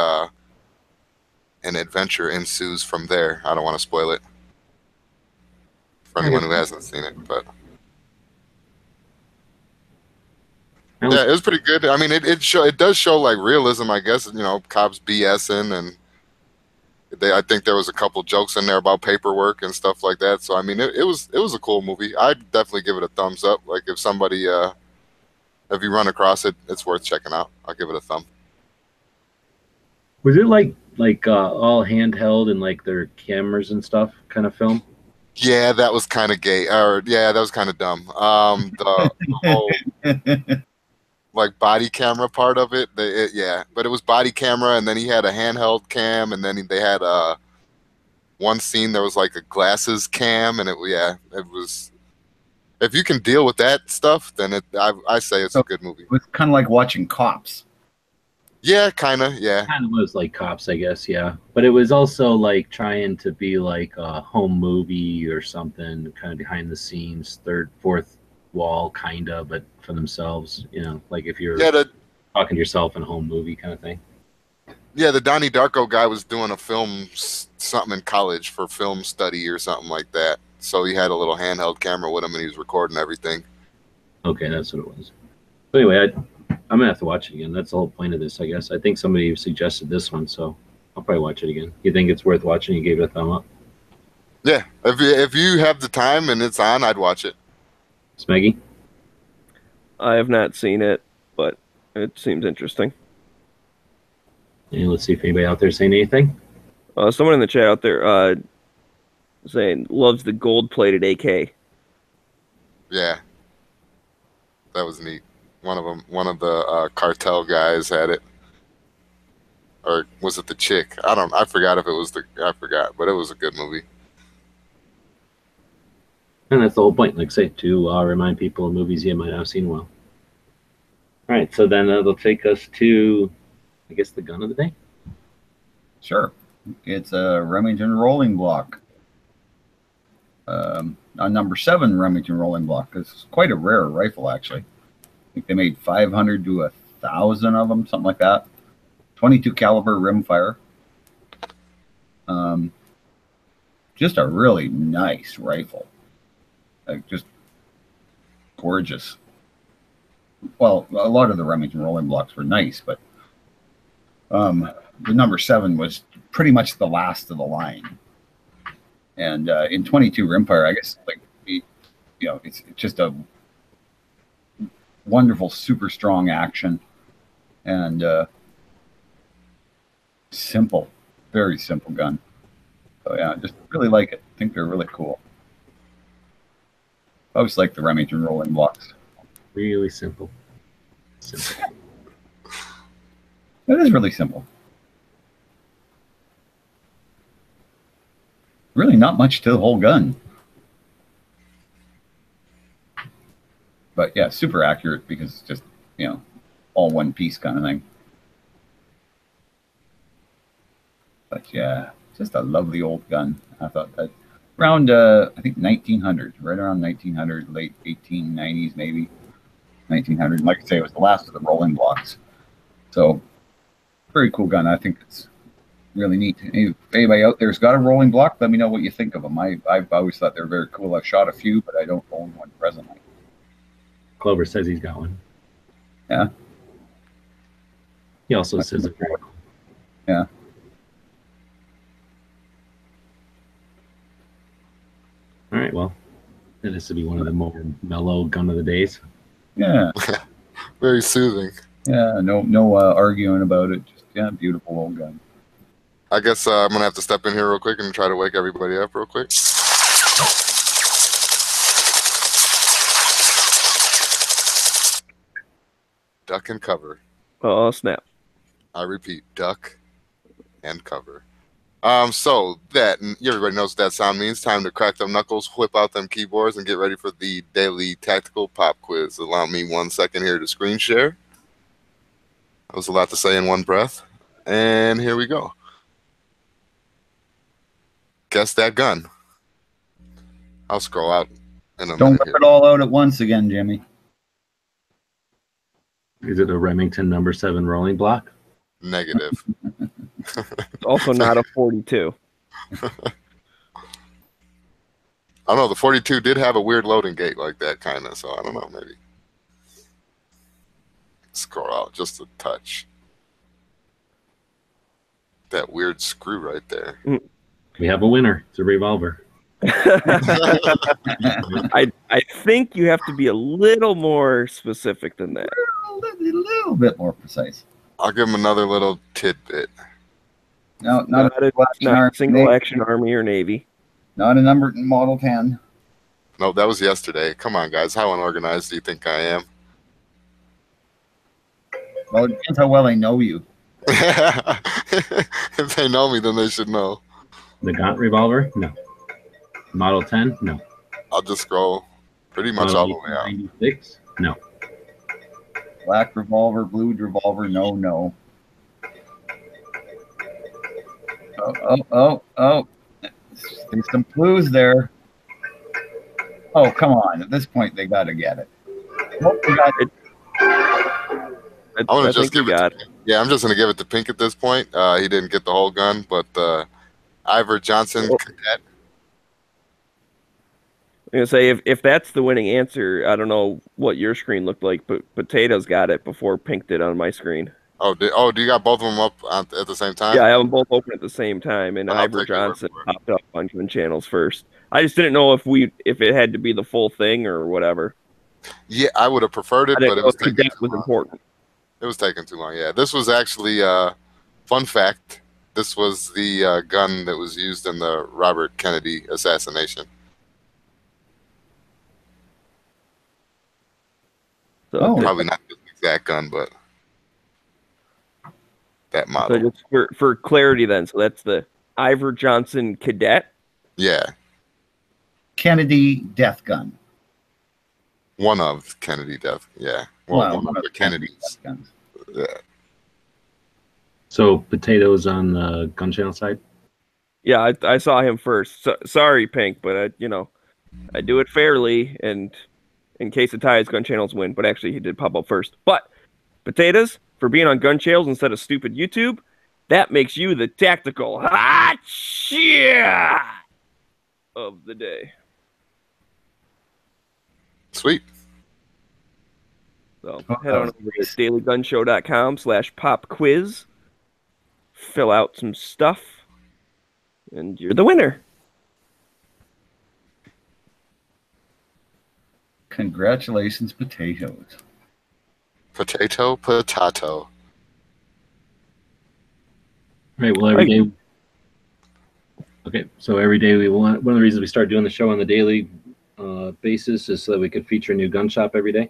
an adventure ensues from there. I don't want to spoil it for anyone who hasn't seen it, but yeah, it was pretty good. I mean, it does show like realism, I guess. You know, cops BSing, and I think there was a couple jokes in there about paperwork and stuff like that. So I mean, it was a cool movie. I'd definitely give it a thumbs up. Like if somebody if you run across it, it's worth checking out. I'll give it a thumb. Was it like all handheld and like their cameras and stuff kind of film? Yeah, that was kind of gay. Or yeah, that was kind of dumb. The whole like body camera part of it, yeah, but it was body camera, and then he had a handheld cam, and then they had one scene there was like a glasses cam, and it was. If you can deal with that stuff, then I say it's a good movie. It was kind of like watching Cops. Yeah, kind of. Yeah, Kind of was like Cops, I guess. Yeah, but it was also like trying to be like a home movie or something, kind of behind the scenes, third, fourth wall, kind of, but for themselves. You know, like if you're talking to yourself in a home movie kind of thing. Yeah, the Donnie Darko guy was doing a film something in college for film study or something like that. So he had a little handheld camera with him, and he was recording everything. Okay, that's what it was. But anyway, I'm gonna have to watch it again. That's the whole point of this, I guess. I think somebody suggested this one, so I'll probably watch it again. You think it's worth watching? You gave it a thumb up. Yeah, if you have the time and it's on, I'd watch it. Smeggy? I have not seen it, but it seems interesting. Yeah, let's see if anybody out there saying anything. Someone in the chat out there saying loves the gold-plated AK. Yeah, that was neat. One of the cartel guys had it, or was it the chick? I forgot if it was I forgot, but it was a good movie. And that's the whole point, like I say, to remind people of movies you might not have seen in a while. All right, so then that'll take us to, I guess, the gun of the day. Sure. It's a Remington rolling block. A number 7 Remington rolling block. It's quite a rare rifle, actually. I think they made 500 to 1,000 of them, something like that. 22 caliber rimfire. Just a really nice rifle. Like just gorgeous. Well, a lot of the Remington rolling blocks were nice, but the number 7 was pretty much the last of the line. And in 22 rimfire, I guess, like, it's just a wonderful, super strong action, and simple, very simple gun. So yeah, just really like it. I think they're really cool. I always like the Remington rolling blocks. Really simple. Simple. It is really simple. Really not much to the whole gun. But yeah, super accurate because it's just, all one piece kind of thing. But yeah, just a lovely old gun. I thought that around, I think 1900, right around 1900, late 1890s maybe. 1900. Like I say, it was the last of the rolling blocks. So, very cool gun. I think it's really neat. If anybody out there's got a rolling block, let me know what you think of them. I've always thought they're very cool. I've shot a few, but I don't own one presently. Clover says he's got one. Yeah. He also says it's very cool. Yeah. All right, well, this would be one of the more mellow gun of the days. Yeah. Very soothing. Yeah, no arguing about it. Just, beautiful old gun. I guess I'm gonna have to step in here real quick and try to wake everybody up real quick. Duck and cover. Oh, snap. I repeat, duck and cover. So that everybody knows what that sound means. Time to crack them knuckles, whip out them keyboards, and get ready for the daily tactical pop quiz. Allow me 1 second here to screen share. That was a lot to say in one breath. And here we go. Guess that gun. I'll scroll out in a Don't minute whip here. it all out at once again, Jimmy. Is it a Remington number 7 rolling block? Negative. It's also not a 42. I don't know. The 42 did have a weird loading gate like that, kind of. So I don't know. Maybe. Scroll out just a touch. That weird screw right there. We have a winner. It's a revolver. I think you have to be a little more specific than that. A little bit more precise. I'll give him another little tidbit. No, Not a single action Army or Navy. Not a number Model 10. No, that was yesterday. Come on, guys. How unorganized do you think I am? Well, it depends how well I know you. If they know me, then they should know. The Gaunt revolver? No. Model 10? No. I'll just scroll pretty much all the way out. 96? No. Black revolver, blue revolver, no. Oh. There's some clues there. Oh, come on. At this point, they got to get it. Oh, we got it. I'm gonna just give it. I'm just gonna give it to Pink at this point. He didn't get the whole gun, but Ivor Johnson Cadet. I'm gonna say if that's the winning answer, I don't know what your screen looked like, but Potatoes got it before Pink did on my screen. Oh, do you got both of them up at the same time? Yeah, I have them both open at the same time, and I'll Ivor take your word Johnson for it. popped up on Gun Channels first. I just didn't know if it had to be the full thing or whatever. Yeah, I would have preferred it, I didn't but it know was if taking Cadet too was long. important. It was taking too long. Yeah, this was actually fun fact. This was the gun that was used in the Robert Kennedy assassination. So, Probably not the exact gun, but that so model. just for clarity, then, so that's the Ivor Johnson Cadet. Yeah, Kennedy death gun. one of Kennedy death. Yeah, well, one of the Kennedys. Death guns. Yeah. So Potatoes on the Gun Channel side? Yeah, I saw him first. So, sorry, Pink, but I do it fairly, and in case of ties, Gun Channels win. But actually, he did pop up first. But Potatoes, for being on Gun Channels instead of stupid YouTube, that makes you the tactical hot shit of the day. Sweet. So head on over to dailygunshow.com/pop quiz. Fill out some stuff, and you're the winner. Congratulations, Potatoes. Potato. Right. Well, every day. Okay. So every day one of the reasons we started doing the show on the daily basis is so that we could feature a new gun shop every day.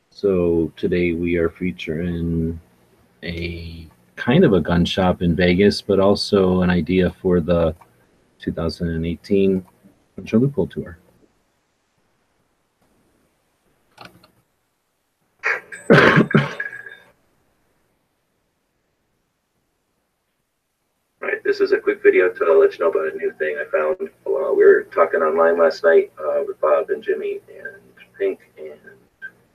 So today we are featuring a kind of a gun shop in Vegas, but also an idea for the 2018 Hollywood Loophole tour. Right, this is a quick video to let you know about a new thing I found. We were talking online last night with Bob and Jimmy and Pink and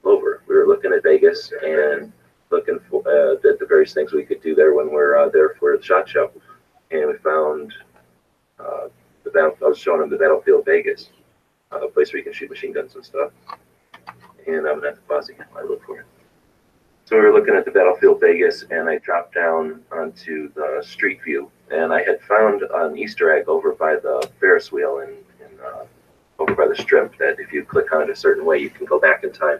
Clover. We were looking at Vegas and looking for at the various things we could do there when we're there for the SHOT Show. And we found I was showing them the Battlefield Vegas, a place where you can shoot machine guns and stuff. And I'm going to have to pause again while I look for it. So we were looking at the Battlefield Vegas, and I dropped down onto the street view, and I had found an Easter egg over by the Ferris wheel and over by the Strip that if you click on it a certain way, you can go back in time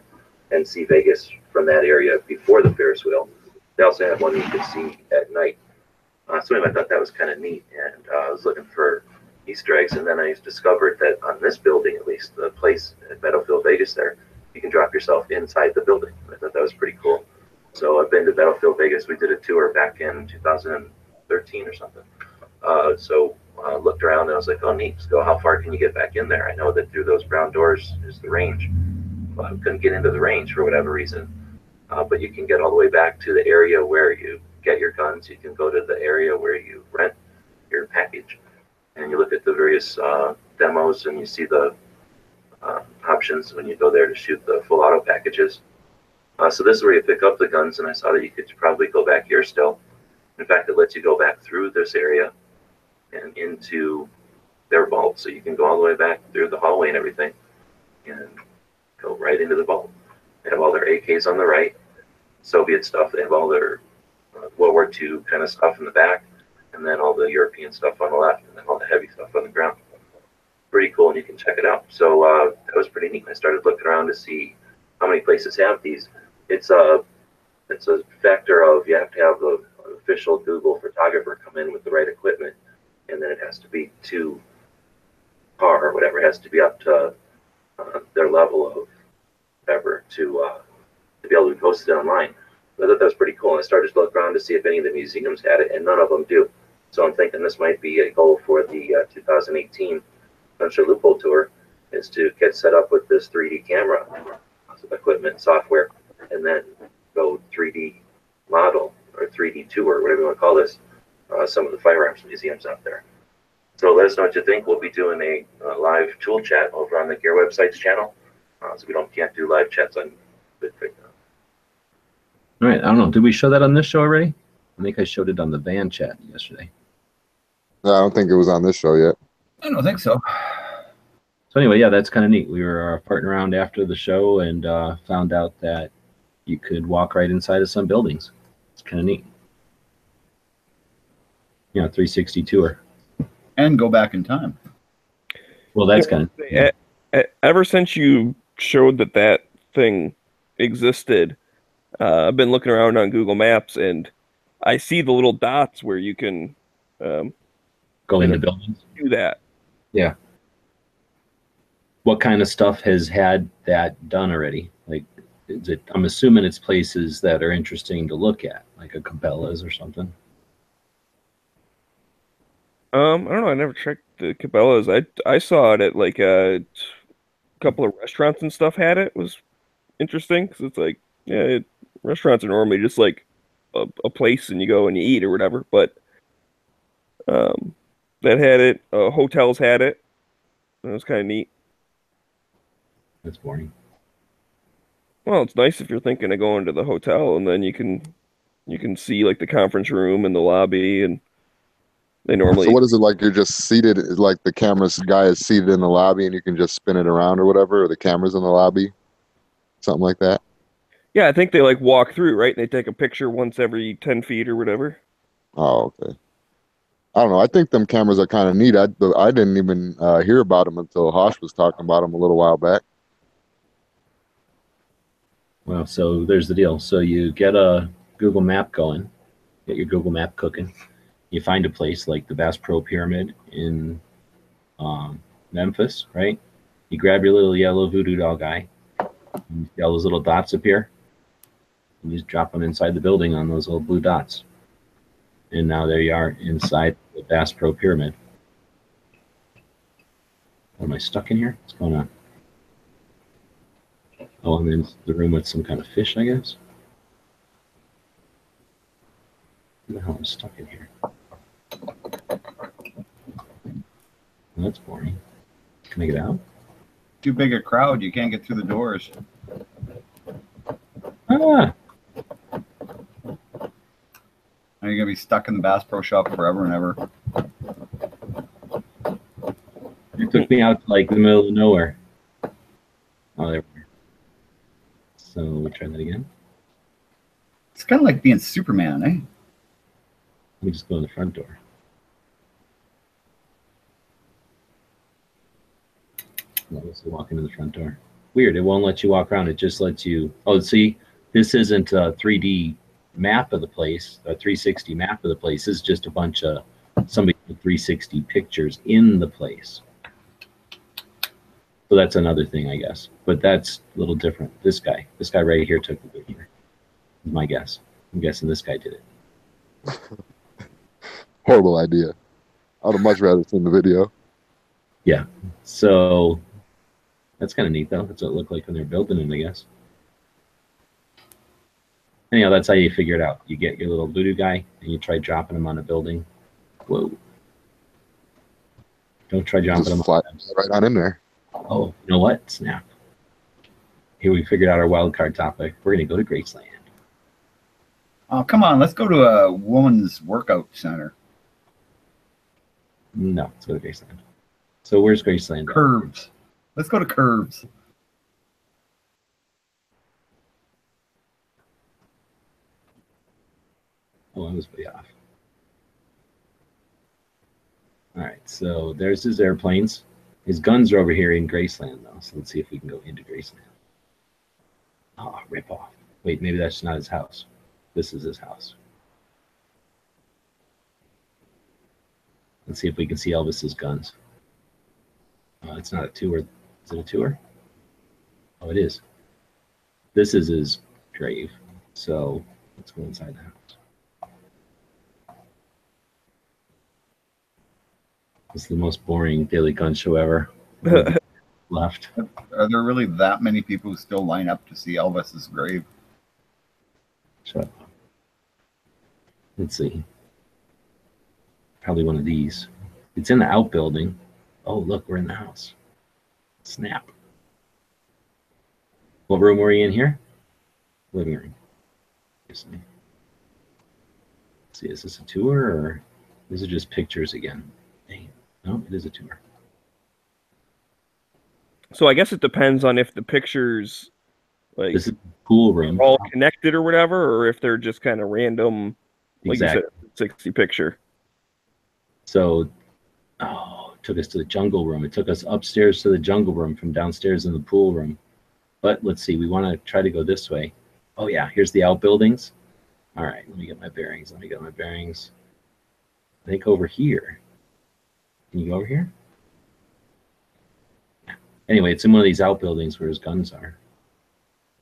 and see Vegas from that area before the Ferris wheel. They also had one you could see at night. So anyway, I thought that was kind of neat, and I was looking for Easter eggs, and then I discovered that on this building, at least the place at Battlefield Vegas there, you can drop yourself inside the building. I thought that was pretty cool. So I've been to Battlefield Vegas. We did a tour back in 2013 or something. Looked around and I was like, oh, neat. So how far can you get back in there? I know that through those brown doors is the range. Well, I couldn't get into the range for whatever reason. But you can get all the way back to the area where you get your guns. You can go to the area where you rent your package. And you look at the various demos and you see the options when you go there to shoot the full auto packages. So this is where you pick up the guns, and I saw that you could probably go back here still. In fact, it lets you go back through this area and into their vault, so you can go all the way back through the hallway and everything and go right into the vault. They have all their AKs on the right, Soviet stuff. They have all their World War II kind of stuff in the back, and then all the European stuff on the left, and then all the heavy stuff on the ground. Pretty cool, and you can check it out. So that was pretty neat. I started looking around to see how many places have these. It's a factor of you have to have the official Google photographer come in with the right equipment, and then it has to be to par or whatever. It has to be up to their level of whatever to be able to post it online. I thought that was pretty cool. And I started to look around to see if any of the museums had it, and none of them do. So I'm thinking this might be a goal for the 2018 Hollywood Loophole tour, is to get set up with this 3D camera, equipment, software, and then go 3D model or 3D tour, whatever you want to call this, some of the firearms museums out there. So let us know what you think. We'll be doing a live tool chat over on the Gear Websites channel, so we can't do live chats on BitFig now. All right, I don't know. Did we show that on this show already? I think I showed it on the van chat yesterday. No, I don't think it was on this show yet. I don't think so. So anyway, yeah, that's kind of neat. We were farting around after the show and found out that you could walk right inside of some buildings. It's kind of neat. 360 tour. And go back in time. Well, that's kind of... Ever since you showed that thing existed, I've been looking around on Google Maps, and I see the little dots where you can go into buildings. Do that. Yeah. What kind of stuff has had that done already? Like, is it? I'm assuming it's places that are interesting to look at, like a Cabela's or something. I don't know. I never checked the Cabela's. I saw it at like a couple of restaurants and stuff had it. It was interesting because it's like, yeah, restaurants are normally just like a place and you go and you eat or whatever. But that had it. Hotels had it. It was kind of neat. That's boring. Well, it's nice if you're thinking of going to the hotel, and then you can see like the conference room and the lobby, and they normally. So what is it like? You're just seated, like the camera's guy is seated in the lobby, and you can just spin it around or whatever, or the camera's in the lobby, something like that. Yeah, I think they like walk through, right? And they take a picture once every 10 feet or whatever. Oh, okay. I don't know. I think them cameras are kind of neat. I didn't even hear about them until Hosh was talking about them a little while back. Well, so there's the deal. So you get a Google map going, get your Google map cooking. You find a place like the Bass Pro Pyramid in Memphis, right? You grab your little yellow voodoo doll guy. You see all those little dots appear. You just drop them inside the building on those little blue dots. And now there you are inside the Bass Pro Pyramid. Am I stuck in here? What's going on? Oh, I'm in the room with some kind of fish, I guess. Who the hell is stuck in here? Well, that's boring. Can I get out? Too big a crowd. You can't get through the doors. Ah! Now you're going to be stuck in the Bass Pro Shop forever and ever. It took me out to like the middle of nowhere. Oh, there we go. So we'll try that again. It's kind of like being Superman, eh? Let me just go in the front door. Let's walk into the front door. Weird, it won't let you walk around. It just lets you. Oh, see, this isn't a 3D map of the place, a 360 map of the place. This is just a bunch of somebody with 360 pictures in the place. So that's another thing, I guess. But that's a little different. This guy right here took the picture. My guess. I'm guessing this guy did it. Horrible idea. I'd have much rather seen the video. Yeah. So that's kind of neat, though. That's what it looked like when they're building it, I guess. Anyhow, that's how you figure it out. You get your little voodoo guy, and you try dropping him on a building. Whoa. Don't try dropping Just him fly right on in there. Oh, you know what? Snap. Here we figured out our wild card topic. We're going to go to Graceland. Oh, come on. Let's go to a woman's workout center. No, let's go to Graceland. So where's Graceland? Curves. Let's go to Curves. Oh, I was way off. All right, so there's his airplanes. His guns are over here in Graceland, though. So let's see if we can go into Graceland. Oh, rip off. Wait, maybe that's not his house. This is his house. Let's see if we can see Elvis's guns. It's not a tour. Is it a tour? Oh, it is. This is his grave. So let's go inside the house. It's the most boring daily gun show ever. Left. Are there really that many people who still line up to see Elvis's grave? Shut up. Let's see. Probably one of these. It's in the outbuilding. Oh, look, we're in the house. Snap. What room were you in here? Living room. Let's see, is this a tour or is it just pictures again? Dang. No, it is a tour. So I guess it depends on if the pictures, like, this is pool room. all connected or whatever, or if they're just kind of random, like Exactly. you said, 60 picture. So, oh, it took us to the jungle room. It took us upstairs to the jungle room from downstairs in the pool room. But let's see, we want to try to go this way. Oh, yeah, here's the outbuildings. All right, let me get my bearings. I think over here. Can you go over here? Anyway, it's in one of these outbuildings where his guns are.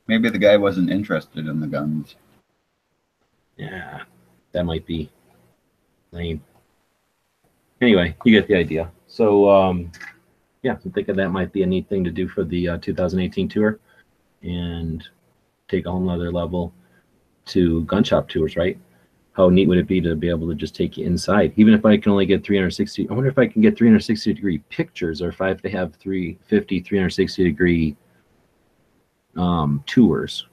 Maybe the guy wasn't interested in the guns. Yeah, that might be lame. Anyway, you get the idea. So, yeah, I think that might be a neat thing to do for the 2018 tour and take a whole nother level to gun shop tours, right? How neat would it be to be able to just take you inside? Even if I can only get 360, I wonder if I can get 360-degree pictures or if I have to have 360-degree tours.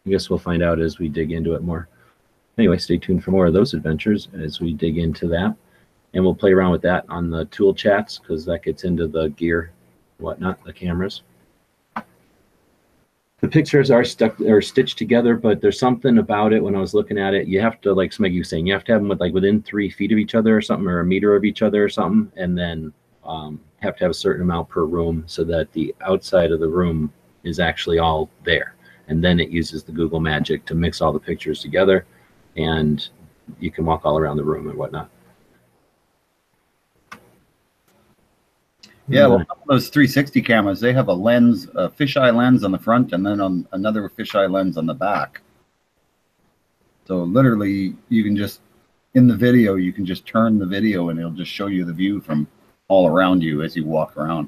I guess we'll find out as we dig into it more. Anyway, stay tuned for more of those adventures as we dig into that. And we'll play around with that on the tool chats because that gets into the gear, whatnot, the cameras. The pictures are stitched together, but there's something about it when I was looking at it. You have to, like Smeggy was saying, you have to have them within 3 feet of each other or something, or a meter of each other or something, and then have to have a certain amount per room so that the outside of the room is actually all there. And then it uses the Google Magic to mix all the pictures together, and you can walk all around the room and whatnot. Yeah, well, those 360 cameras, they have a lens, a fisheye lens on the front, and then on another fisheye lens on the back. So literally, you can just, in the video, you can just turn the video and it'll just show you the view from all around you as you walk around.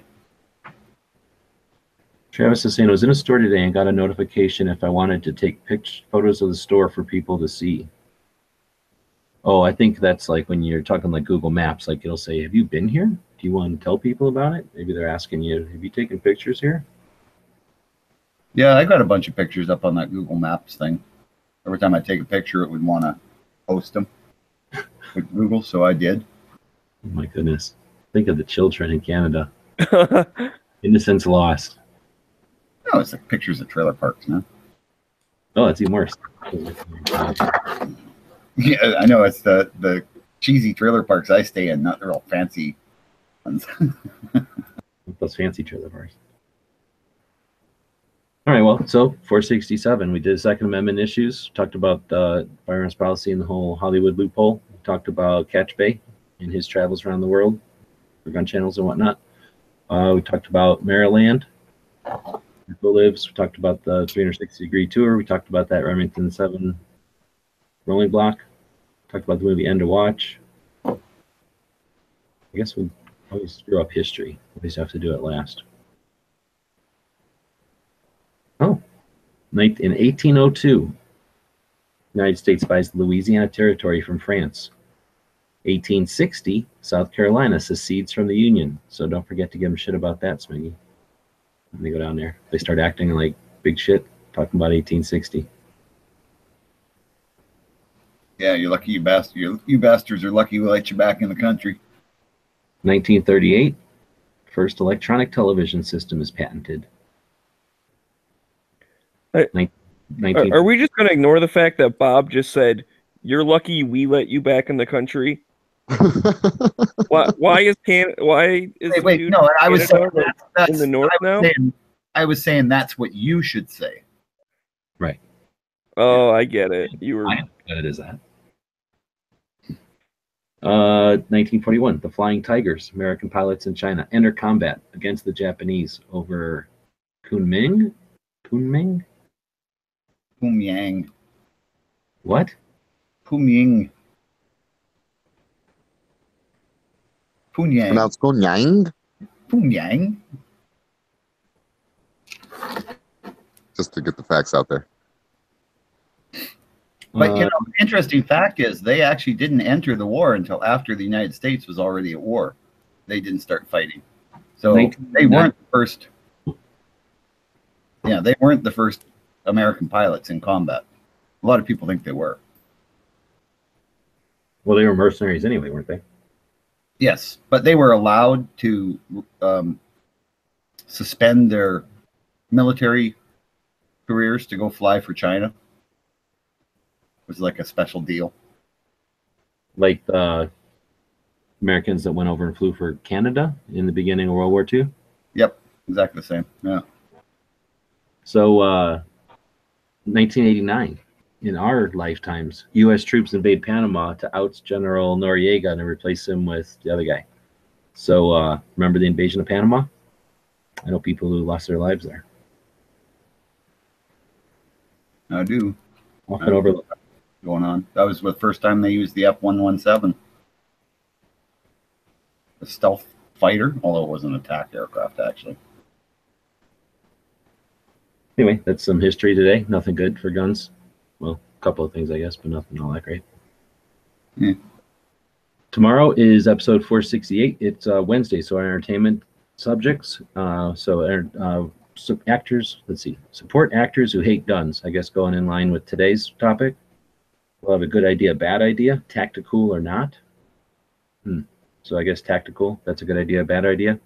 Travis is saying, I was in a store today and got a notification if I wanted to take photos of the store for people to see. Oh, I think that's like when you're talking like Google Maps, like it'll say, have you been here? Do you want to tell people about it? Maybe they're asking you, have you taken pictures here? Yeah, I got a bunch of pictures up on that Google Maps thing. Every time I take a picture, it would want to post them with Google, so I did. Oh my goodness. Think of the children in Canada. Innocence lost. No, it's like pictures of trailer parks, no? Oh, that's even worse. Yeah, I know. It's the cheesy trailer parks I stay in, not the real fancy ones. Those fancy trailer parks. All right, well, so 467, we did Second Amendment issues, talked about the firearms policy and the whole Hollywood loophole. We talked about Catchbay and his travels around the world for gun channels and whatnot. We talked about Maryland, where Bill lives. We talked about the 360-degree tour. We talked about that Remington 7 Rolling Block. Talked about the movie End to Watch. I guess we always screw up history. We always have to do it last. Oh, in 1802, United States buys the Louisiana Territory from France. 1860, South Carolina secedes from the Union. So don't forget to give them shit about that, Smiggy. When they go down there, they start acting like big shit, talking about 1860. Yeah, you're lucky, you bastard. You bastards are lucky we let you back in the country. 1938, first electronic television system is patented. Are we just going to ignore the fact that Bob just said, "You're lucky we let you back in the country"? Why is Wait, no, I was saying that's in the north now? I was saying that's what you should say. Right. Oh, I get it. You were. It is that. 1941, the Flying Tigers, American pilots in China, enter combat against the Japanese over Kunming? Pyongyang. What? Pyongyang. Pronounced Pyongyang? Pyongyang. Just to get the facts out there. But you know, the interesting fact is they actually didn't enter the war until after the United States was already at war. They didn't start fighting. So they weren't the first. Yeah, they weren't the first American pilots in combat. A lot of people think they were. Well, they were mercenaries anyway, weren't they? Yes, but they were allowed to suspend their military careers to go fly for China. It was like a special deal. Like the Americans that went over and flew for Canada in the beginning of World War II? Yep, exactly the same. Yeah. So, 1989, in our lifetimes, U.S. troops invade Panama to oust General Noriega and replace him with the other guy. So, remember the invasion of Panama? I know people who lost their lives there. I do. Often overlooked. Going on. That was the first time they used the F-117. A stealth fighter, although it was an attack aircraft, actually. Anyway, that's some history today. Nothing good for guns. Well, a couple of things, I guess, but nothing all that great. Yeah. Tomorrow is episode 468. It's Wednesday, so our entertainment subjects. Actors, let's see, support actors who hate guns, I guess going in line with today's topic. We'll have a good idea, bad idea, tactical or not. So I guess tactical, that's a good idea, bad idea.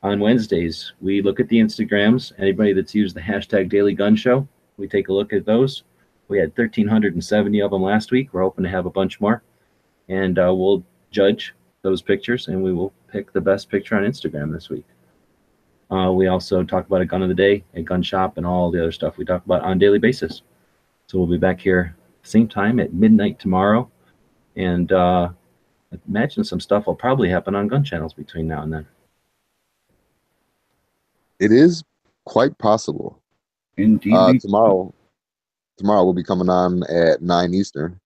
On Wednesdays, we look at the Instagrams. Anybody that's used the hashtag Daily Gun Show, we take a look at those. We had 1,370 of them last week. We're hoping to have a bunch more. And we'll judge those pictures, and we will pick the best picture on Instagram this week. We also talk about a gun of the day, a gun shop, and all the other stuff we talk about on a daily basis. So we'll be back here same time at midnight tomorrow. And imagine some stuff will probably happen on gun channels between now and then. It is quite possible. Indeed. Tomorrow we'll be coming on at 9 Eastern.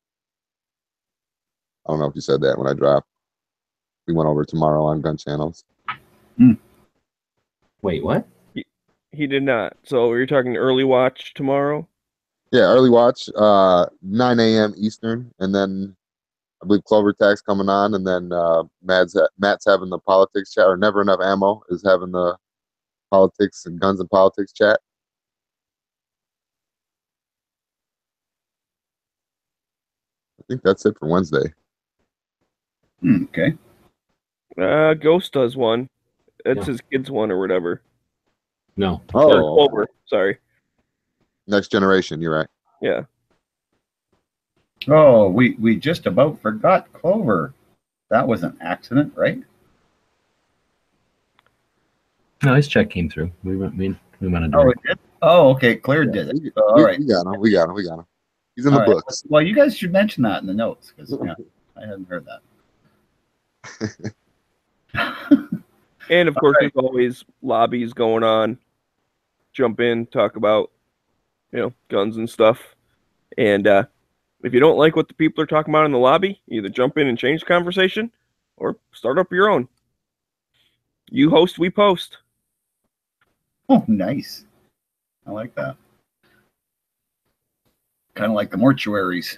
I don't know if you said that when I dropped. We went over tomorrow on gun channels. Wait, what? He did not. So you're talking early watch tomorrow? Yeah, early watch, 9 a.m. Eastern, and then I believe Clover Tack's coming on, and then Matt's having the politics chat, or Never Enough Ammo is having the politics and guns and politics chat. I think that's it for Wednesday. Okay. Ghost does one. It's his kids one or whatever. No. Oh, or Clover. Sorry. Next Generation. You're right. Yeah. Oh, we just about forgot Clover. That was an accident, right? No, his check came through. We went to do Oh, it. it did? Oh, okay. Claire did it. All right. We got him. He's in the books. Well, you guys should mention that in the notes because I hadn't heard that. And of course, there's always lobbies going on. Jump in, talk about, guns and stuff. And If you don't like what the people are talking about in the lobby, either jump in and change the conversation or start up your own. You host, we post. Oh, nice. I like that. Kind of like the mortuaries.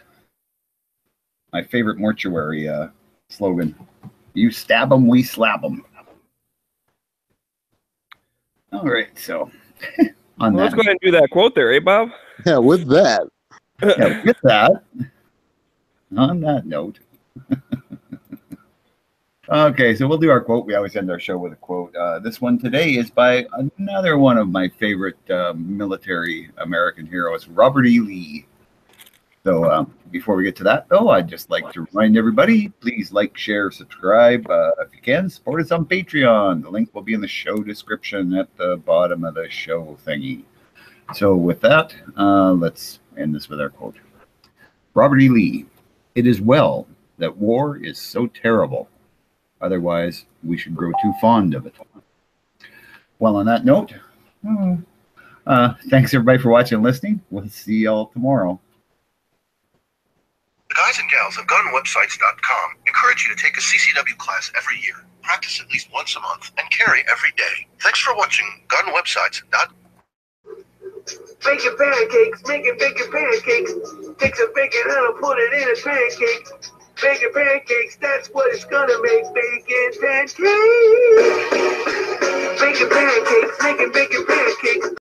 My favorite mortuary slogan. You stab them, we slap them. All right, so Let's go ahead and do that quote there, eh, Bob? Yeah, with that. Yeah, with that, on that note. Okay, so we'll do our quote. We always end our show with a quote. This one today is by another one of my favorite military American heroes, Robert E. Lee. So before we get to that, though, I'd just like to remind everybody, please like, share, subscribe. If you can, support us on Patreon. The link will be in the show description at the bottom of the show thingy. So with that, let's end this with our quote. Robert E. Lee, it is well that war is so terrible. Otherwise, we should grow too fond of it. Well, on that note, thanks everybody for watching and listening. We'll see y'all tomorrow. The guys and gals of gunwebsites.com encourage you to take a CCW class every year, practice at least once a month, and carry every day. Thanks for watching gunwebsites.com. Making pancakes, making pancakes. Take some bacon and put it in a pancake. Making pancakes, that's what it's gonna make. Bacon pancakes. Making pancakes, making pancakes.